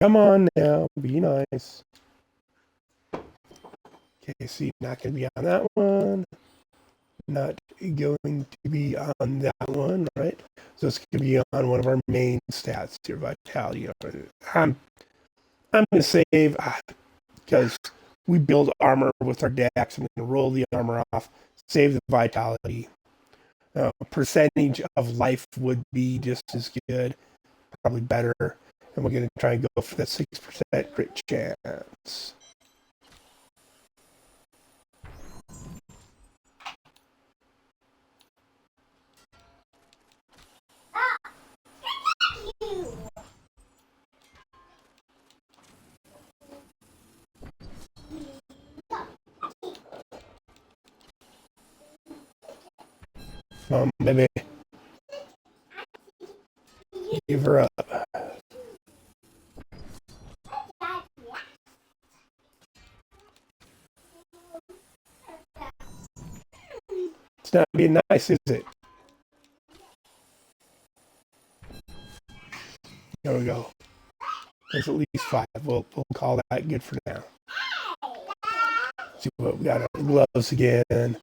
Come on now. Be nice. Okay, see, not gonna be on that one. Not going to be on that one, right? So it's going to be on one of our main stats here, vitality. I'm going to save because we build armor with our dex. I'm going to roll the armor off, save the vitality. Percentage of life would be just as good, probably better. And we're going to try and go for that 6% crit chance. Baby. Give her up. It's not being nice, is it? There we go. There's at least 5. We'll call that good for now. See what we got on gloves again.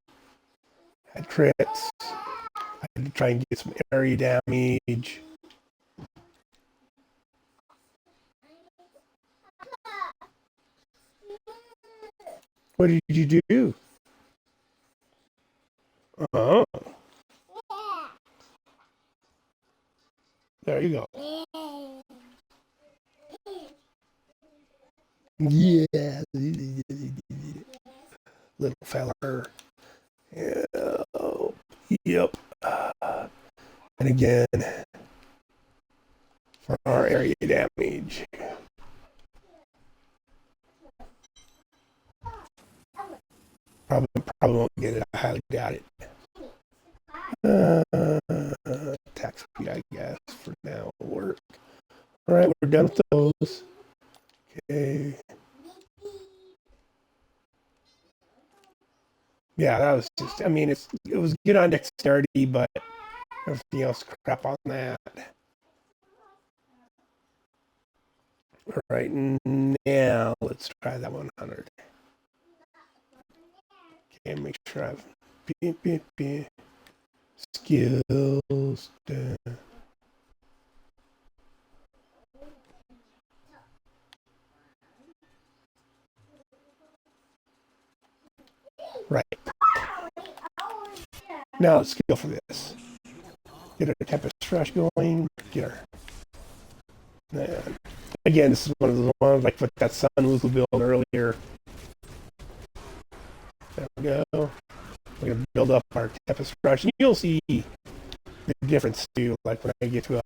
Had crits. I had to try and get some area damage. What did you do? Oh, there you go. Yeah, little feller. Yeah. Yep. And again, for our area damage. Probably won't get it. I highly doubt it. Attack speed, I guess, for now will work. All right, we're done with those. Okay. Yeah, that was just. I mean, it was good on dexterity, but everything else crap on that. All right, now let's try that 100. Okay, make sure I've skills. Right. Now let's go for this. Get our Tempest Rush going. Get her. And again, this is one of the ones like with that Sun Woozle build earlier. There we go. We're going to build up our Tempest Rush. And you'll see the difference too. Like when I get to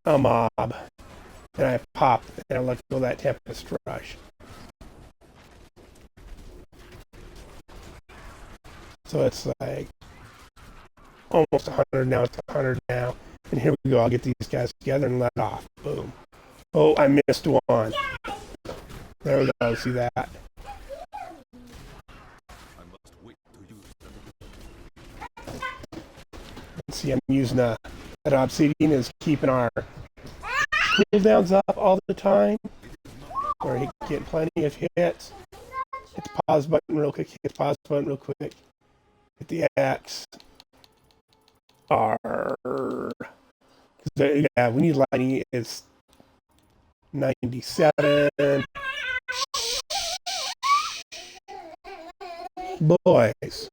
a mob and I pop and I let go of that Tempest Rush. So it's like almost 100 now. It's 100 now. And here we go. I'll get these guys together and let off. Boom. Oh, I missed one. There we go. See that? See, I'm using that obsidian is keeping our cooldowns up all the time. We're getting plenty of hits. Hit the pause button real quick. Hit the pause button real quick. Hit the X. R. Yeah, we need lighting. It's 97. Boys.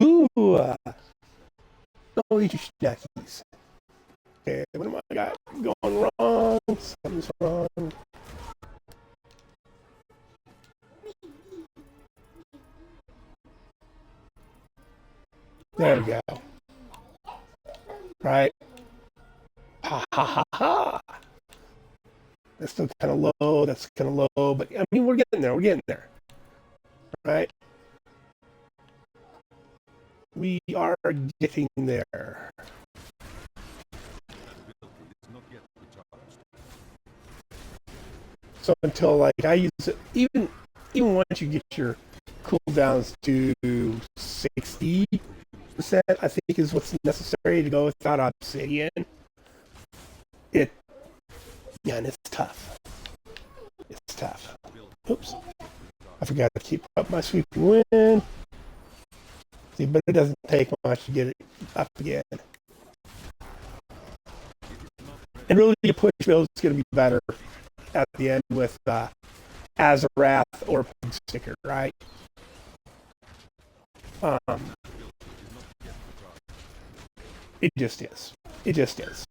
Ooh. Don't eat your snackies. Okay, what am I got going wrong? Something's wrong. There we go. Right. Ha ha ha ha. That's still kind of low. That's kind of low. But I mean, we're getting there. We're getting there. Right. We are getting there. So until like I use it, even once you get your cooldowns to 60%, I think is what's necessary to go without obsidian. And it's tough. It's tough. Oops. I forgot to keep up my sweeping wind. See, but it doesn't take much to get it up again. And really, your push build is going to be better at the end with Azarath or Pig Sticker, right? It just is. It just is.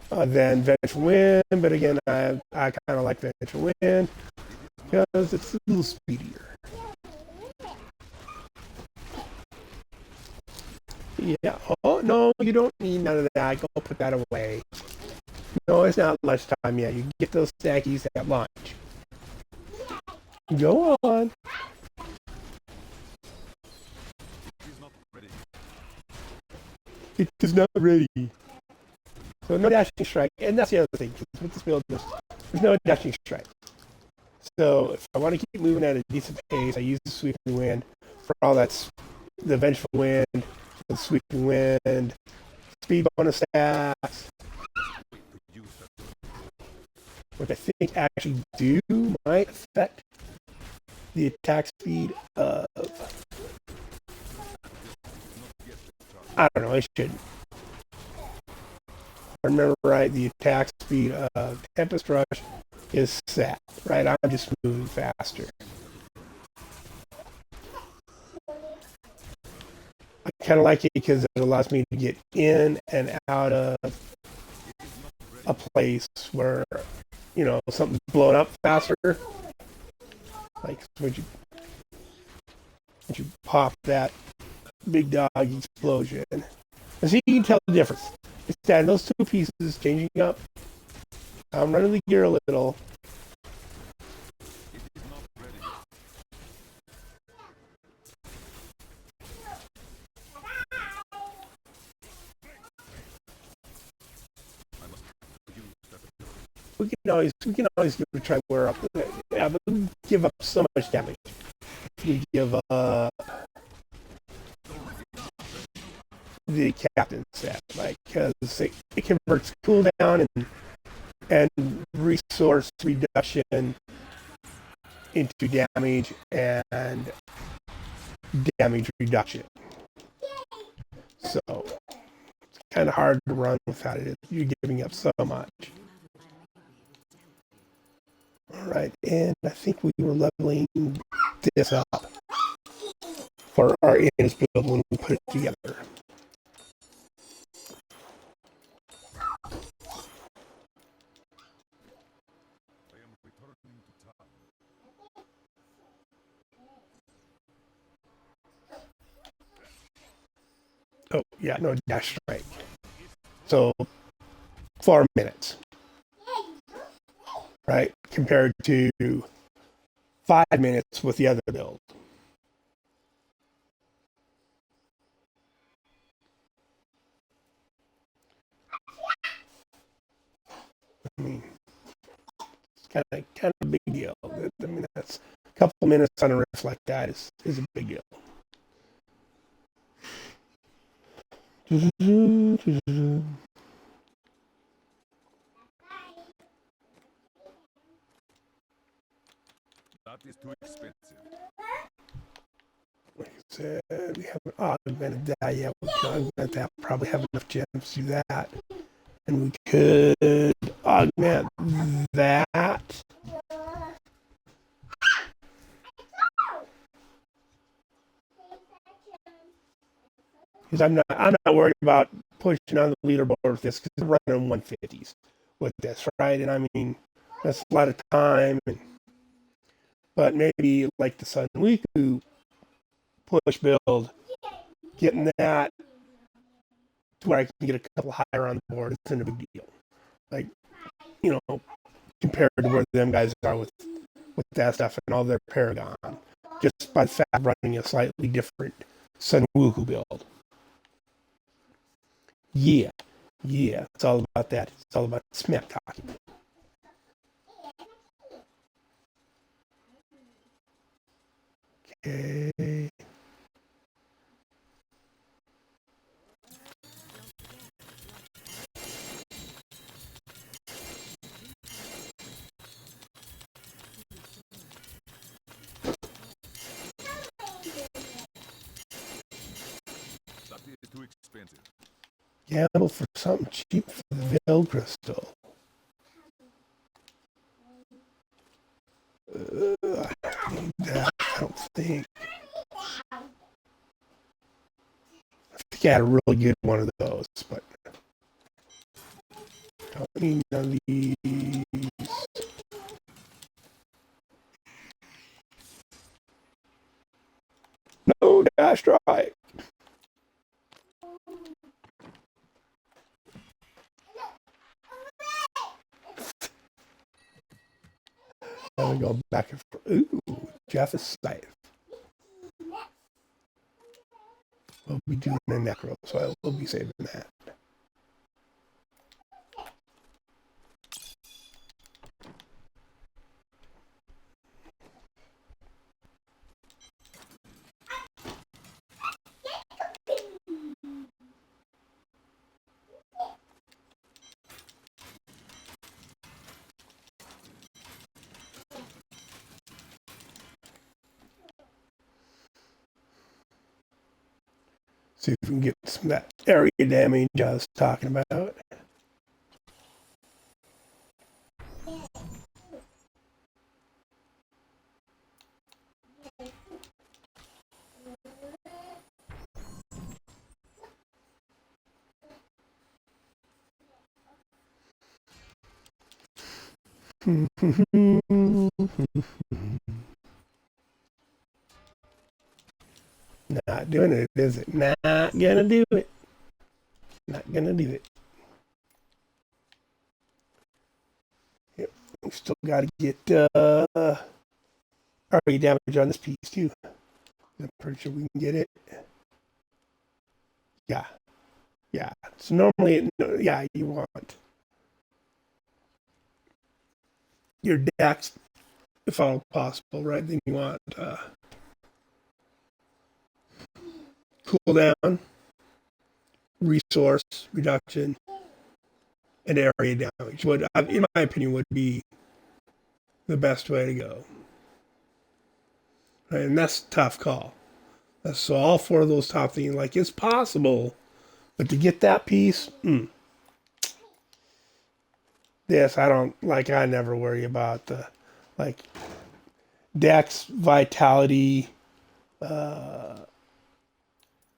Then Vengeful Wind, but again, I kind of like Vengeful Wind because it's a little speedier. Yeah. Oh, no, you don't need none of that. Go put that away. No, it's not lunchtime yet. You get those stackies at lunch. Go on.
He's not ready.
It is not ready. So no dashing strike, and that's the other thing. With this build, there's no dashing strike. So if I want to keep moving at a decent pace, I use the sweeping wind for all that's the vengeful wind, the sweeping wind, speed bonus stats,
Use that.
which I think actually might affect the attack speed of. I don't know. I should. If I remember right, the attack speed of Tempest Rush is set. Right, I'm just moving faster. I kind of like it because it allows me to get in and out of a place where, something's blowing up faster. Like when you pop that big dog explosion. And so you can tell the difference. It's that those two pieces changing up. I'm running the gear a little. We can always give it a try. Wear up. Yeah, but we give up so much damage. We give up the captain set, like because it converts cooldown and resource reduction into damage and damage reduction. So it's kind of hard to run without it. You're giving up so much. All right, and I think we were leveling this up for our Innis build when we put it together.
I am returning to town.
Oh, yeah, no dash strike. So 4 minutes, right? Compared to 5 minutes with the other build. I mean, it's kind of a big deal. I mean, that's a couple of minutes on a riff like that is a big deal.
That is too expensive.
Like I said, we haven't augmented that yet. We can augment that. Probably have enough gems to do that. And we could augment that. Because I'm not worried about pushing on the leaderboard with this because I'm running 150s with this, right? And I mean, that's a lot of time. But maybe like the Sun Wiku push build, getting that to where I can get a couple higher on the board isn't a big deal. Like, compared to where them guys are with that stuff and all their Paragon, just by the fact of running a slightly different Sun Wuku build. Yeah, it's all about that. It's all about smack talking. Okay.
That is too expensive.
Gamble for something cheap for the Veil Crystal. I don't think. I think I had a really good one of those, but I don't need none of these. No dash strike. Going back and forth. Ooh, Jeff is safe. We'll be doing a necro, so I will be saving that. See if we can get some of that area damage I was talking about. Not doing it, is it? Not gonna do it. Not gonna do it. Yep. We still gotta get area damage on this piece too. I'm pretty sure we can get it. Yeah. Yeah. So normally, yeah, you want your decks, if all possible, right? Then you want cooldown, resource reduction, and area damage. What, in my opinion, would be the best way to go. Right? And that's a tough call. So all four of those top things, like it's possible, but to get that piece, yes, I don't like. I never worry about the like Dex, Vitality,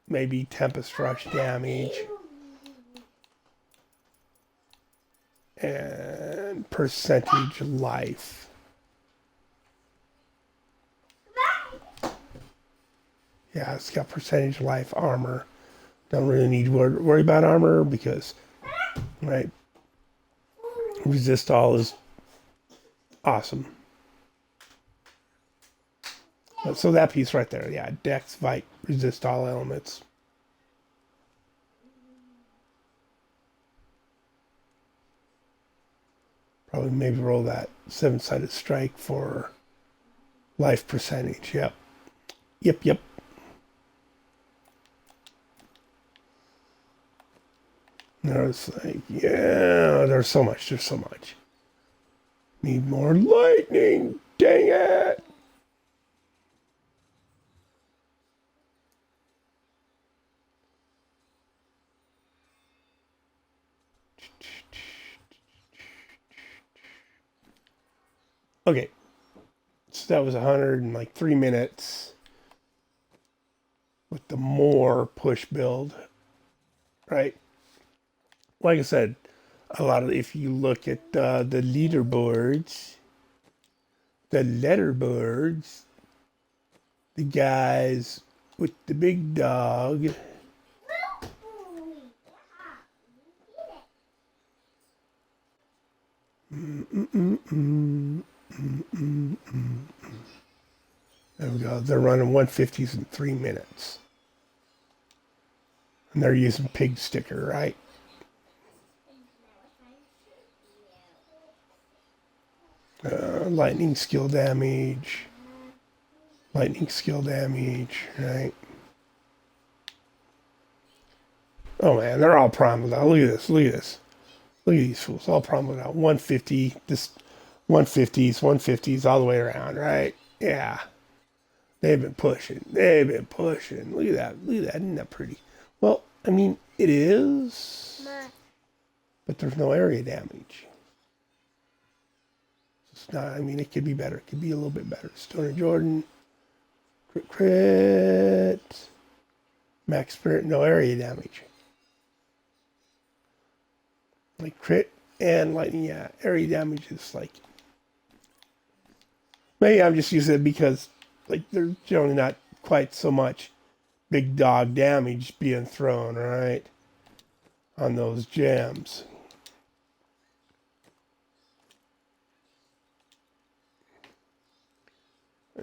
maybe Tempest Rush damage, and percentage life. Yeah, it's got percentage life armor. Don't really need to worry about armor because, right, resist all is awesome. So that piece right there, yeah, Dex, Vite, resist all elements. Probably maybe roll that 7-sided strike for life percentage. Yep. Yep. There's like, yeah, there's so much. Need more lightning. Dang it. Okay. So that was 103 minutes with the more push build, right? Like I said, a lot of, if you look at the leaderboards, the letterboards, the guys with the big dog, there we go. They're running 150s in 3 minutes. And they're using pig sticker, right? Lightning skill damage, right? Oh man, they're all primed out. Look at this. Look at these fools, all primed out. 150, just 150s, all the way around, right? Yeah. They've been pushing. Look at that. Isn't that pretty? Well, I mean, it is, but there's no area damage. It's not, I mean, it could be better. It could be a little bit better. Stoner Jordan, crit, max spirit, no area damage. Like crit and lightning, yeah. Area damage is like, maybe I'm just using it because like there's generally not quite so much big dog damage being thrown, right, on those gems.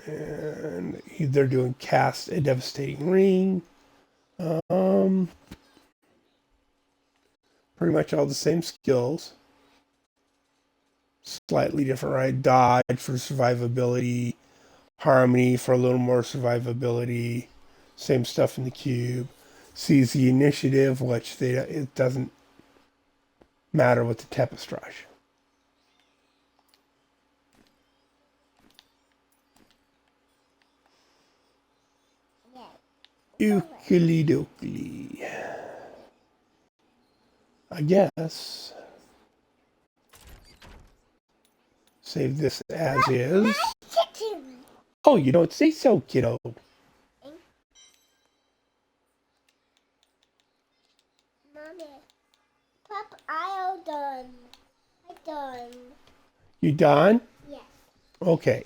And they're doing cast a devastating ring. Um, pretty much all the same skills. Slightly different, right? Dodge for survivability, harmony for a little more survivability. Same stuff in the cube. Sees the initiative, which it doesn't matter with the Tepestrage. Ookily dookily. I guess. Save this as is. Oh, you don't say so, kiddo.
Mommy, Papa, I'm done. I'm done.
You done?
Yes.
Okay.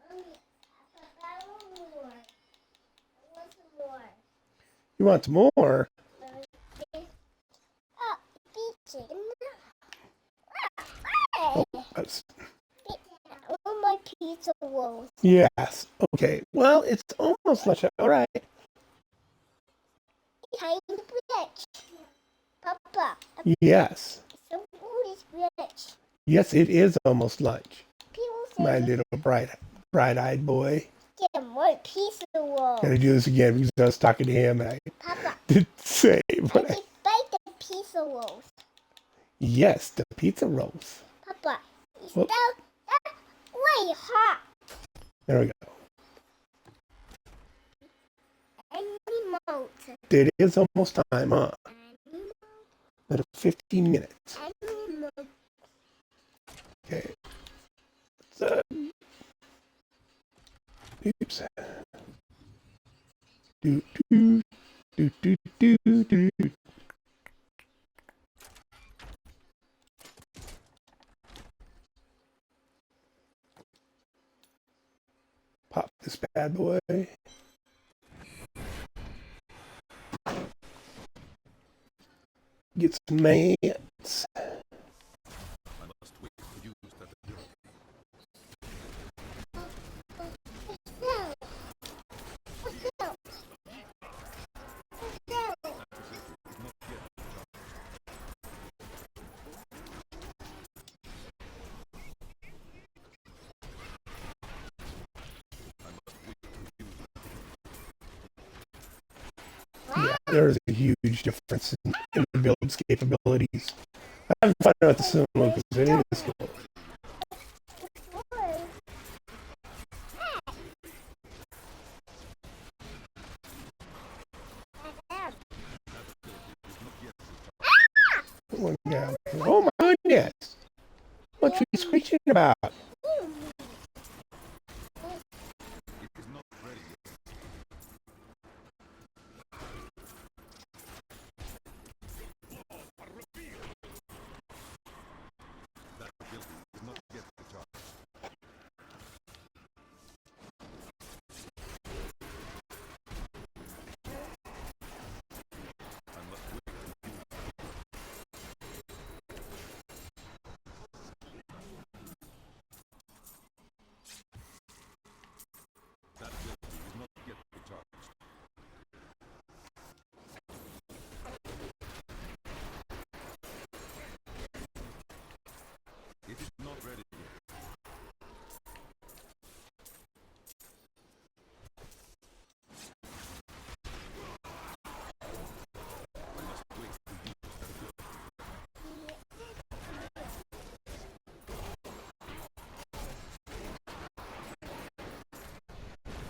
Mommy, Papa, I want more. I want some more.
You want some more?
Oh, beach.
Oh,
I want my pizza rolls.
yes. Okay. Well, it's almost lunch. All right.
Tiny rich. Papa,
Yes.
some food is rich.
Yes, it is almost lunch.
People
My
say
little bright-eyed boy.
get more pizza rolls.
Gotta do this again because I was talking to him and I
Papa,
didn't say.
I
But
can bite the pizza rolls.
yes, the pizza rolls.
Papa, it's
Whoop.
that way hot.
There we go.
Animals.
It is almost time, huh?
Animals.
Another 15 minutes.
Animals.
Okay. So, oops. Do do do do do do. Pop this bad boy. Get some mats.
I must wait to use that ability.
No. No. No.
Yeah, there's a huge difference in the build's capabilities. I haven't found out the cinema because it is cool. One down. Oh my goodness! What are you screeching about?
It is not ready yet. That ability is not yet recharged. I must wait to use that ability is not yet recharged. It is not ready yet. I must wait to use that ability.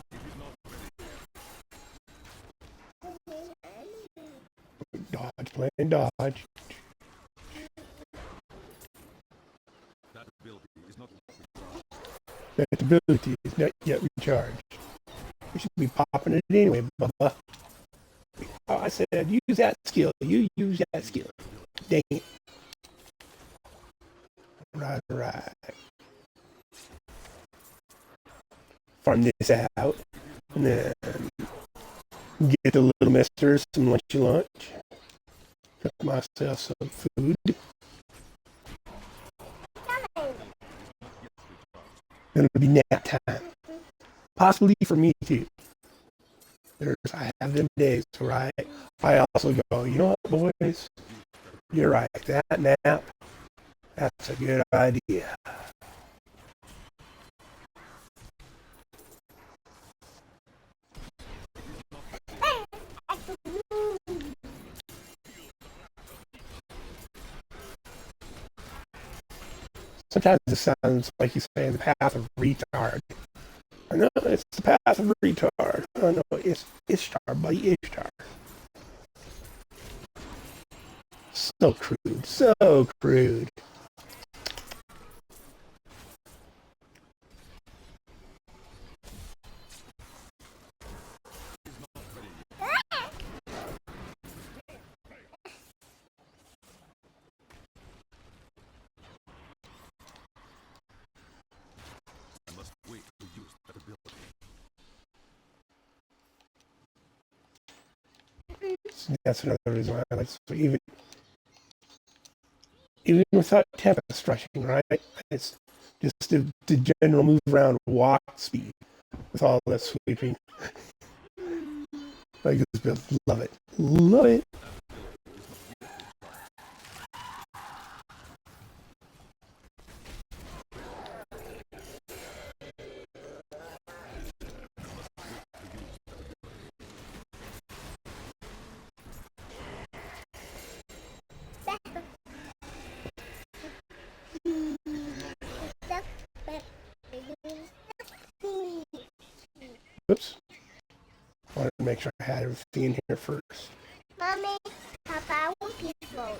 It is not ready.
Dodge, playing dodge.
That ability is not yet recharged.
That ability is not yet recharged. We should be popping it anyway, Bubba. Oh, I said, use that skill. You use that skill. Dang it. Right. Farm this out. And then get the little misters some lunch. Cook myself some food. Then it'll be nap time. Possibly for me too. I have them days where I also go, you know what, boys? You're right. That nap, that's a good idea. Sometimes it sounds like he's saying the path of retard. No, it's the path of retard. Oh no, it's Ishtar, buddy, Ishtar. So crude, so crude.
I must wait to use that ability.
That's another reason why I like so even without tempest rushing, right? It's just the general move around walk speed with all that sweeping. Like this build, love it, love it. Oops. Wanted to make sure I had everything in here first.
Mommy, Papa, I want people.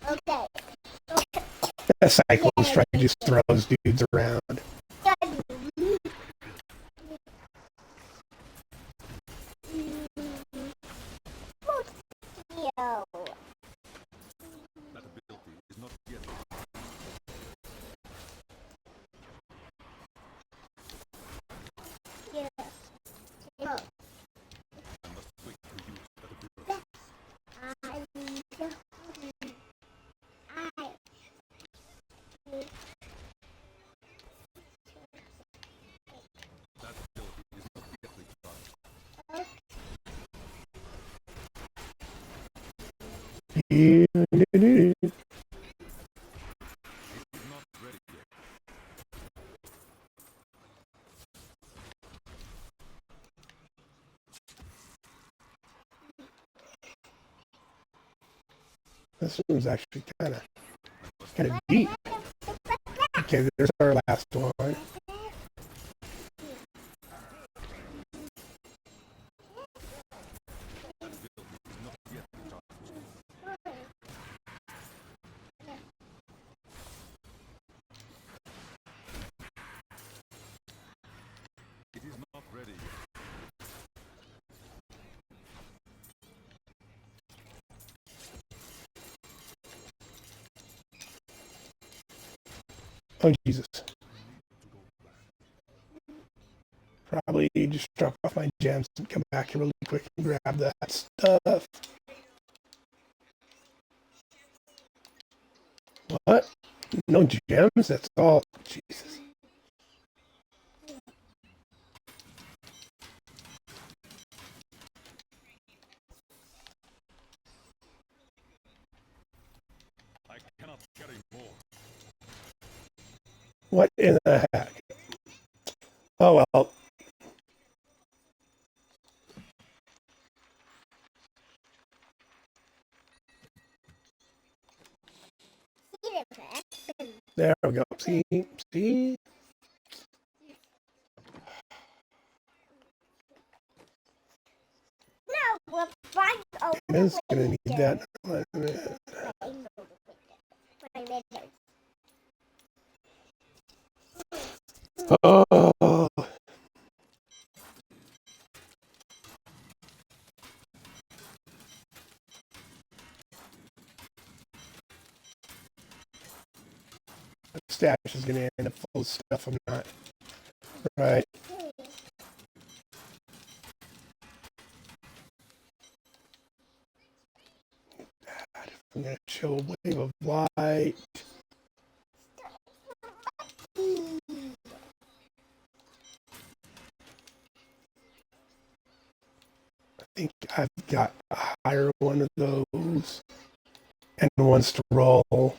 Okay.
That cyclone strike just throws dudes around.
That ability is not yet.
Yeah. Oh.
I must wait to use that ability. That ability is not yet recharged.
Yeah.
It is not ready yet.
This one's actually kind of deep. Okay, there's our last one.
That ability is not yet recharged. It is not ready yet.
Oh Jesus! Probably just drop off my gems and come back here really quick and grab that stuff. What? No gems? That's all. Jesus.
I cannot carry more.
What in the heck? Oh well. There we go. See? See?
No, we're fine. Oh,
It's gonna need that. Oh. Stash is gonna end up full of stuff I'm not. Right. I'm gonna show a wave of light. I think I've got a higher one of those and ones to roll.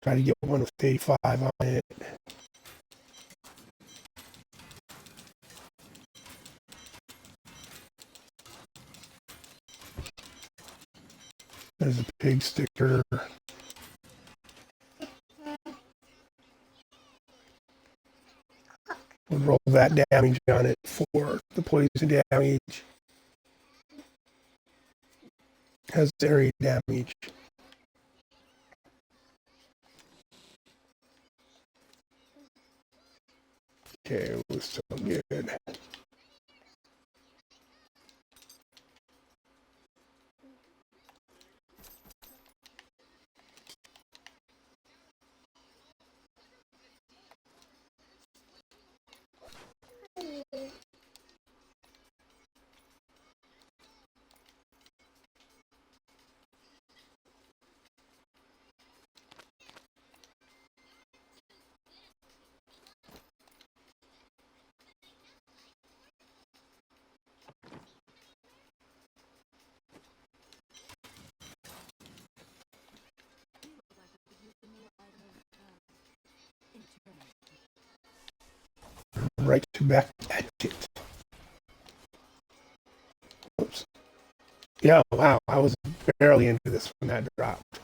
Try to get one with 85 on it. There's a pig sticker. We'll roll that damage on it for the poison damage. Has area damage. Okay, we're still good. Right to back at it. Oops. Yeah, wow, I was barely into this when that dropped.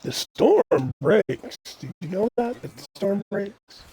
The storm breaks. Did you know that? That the storm breaks?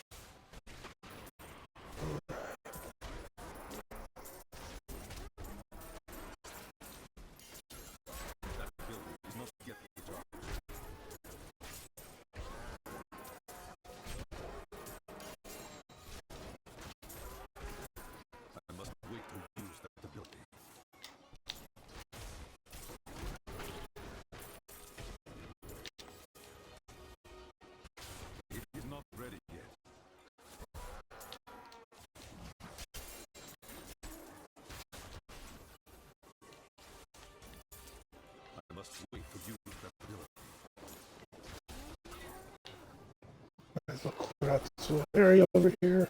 Let's clear out this little area over here.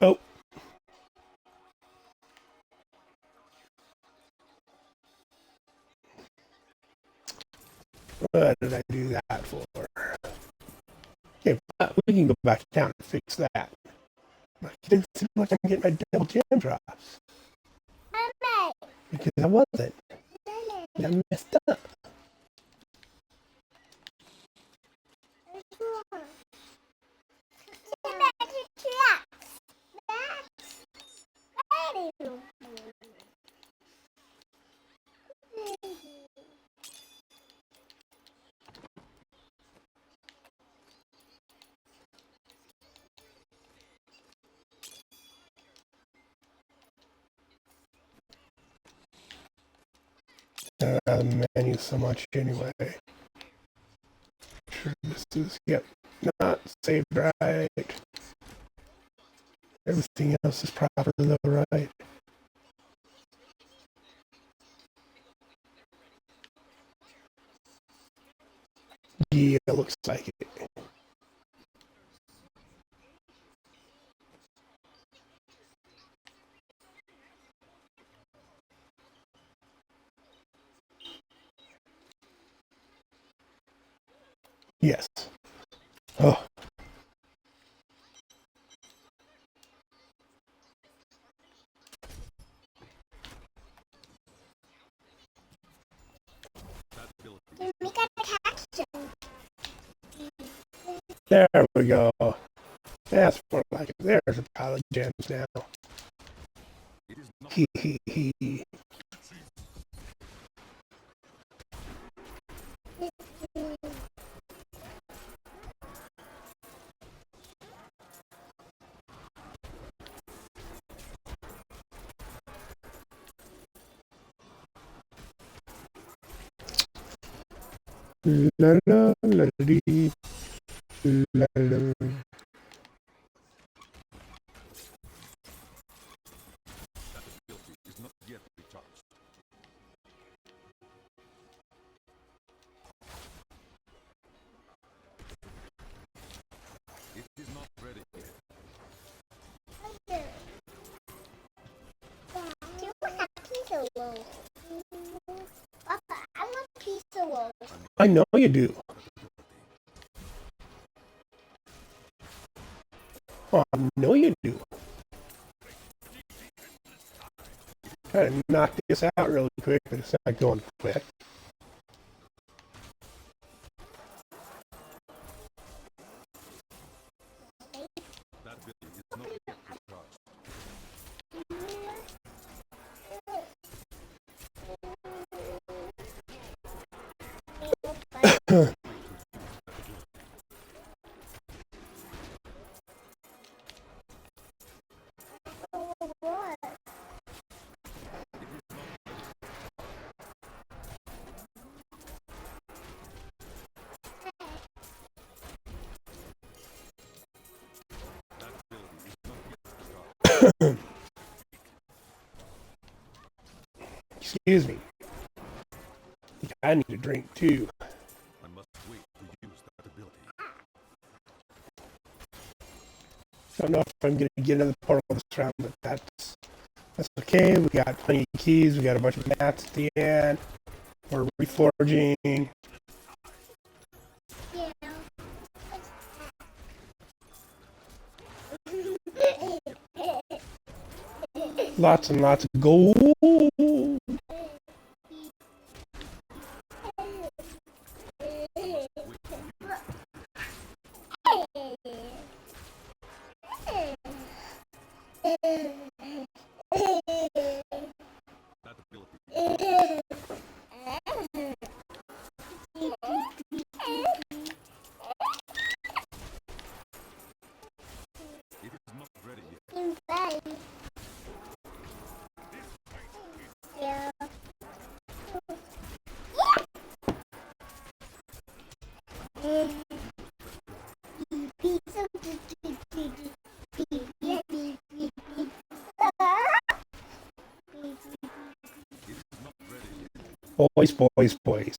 Oh. What did I do that for? Okay, we can go back to town and fix that. It didn't seem like I'm getting my double jam drops. Because I wasn't. I messed up. the menu so much anyway. Sure, this is yep, not saved right. Everything else is proper though, right? Yeah, it looks like it. Yes. Oh,
We got texture.
there we go. That's more like it. There's a pile of gems now. Hee hee hee. La la la dee. La la.
Is not yet recharged. It is not ready yet.
Do you want a piece of wool? Papa, I want a piece of wool.
I know you do. Oh, I know you do. Try to knock this out really quick, but it's not going quick.
That ability is not yet recharged.
What?
That ability is not yet recharged.
Excuse me. I need a drink too.
I must wait to use that ability.
Don't know if I'm gonna get another portal this round, but that's okay. We got plenty of keys. We got a bunch of mats at the end. We're reforging.
Yeah.
Lots and lots of gold.
That ability it is not ready yet.
Bye. Yeah.
It is not ready yet.
Boys, boys, boys.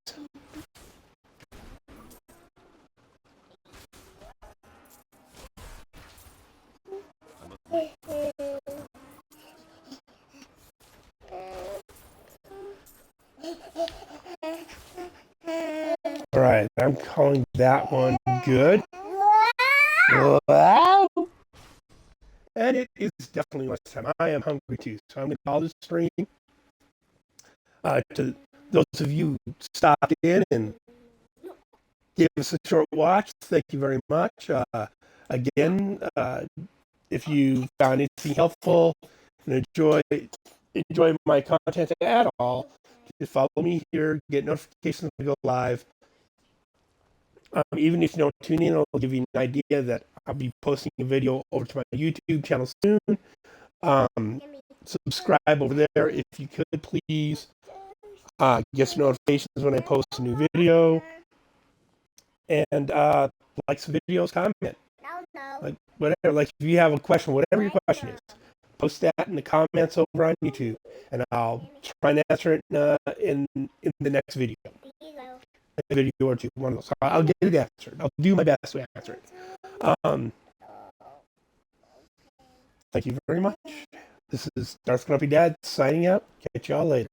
I must wait.
All right, I'm calling that one good. Wow. And it is definitely lunchtime. I am hungry too, so I'm going to call this stream. To those of you who stopped in and gave us a short watch, thank you very much. Again, if you found anything helpful and enjoy my content at all, just follow me here, get notifications when I go live. Even if you don't tune in, it'll give you an idea that I'll be posting a video over to my YouTube channel soon. Subscribe over there if you could, please. Get some notifications when I post a new video, and like some videos, comment.
No.
Like whatever, like if you have a question, whatever your question is, post that in the comments over on YouTube, and I'll try and answer it in the next video, a video or two, one of those. I'll get it answered. I'll do my best to answer it. Thank you very much. This is Darth Grumpy Dad signing out. Catch y'all later.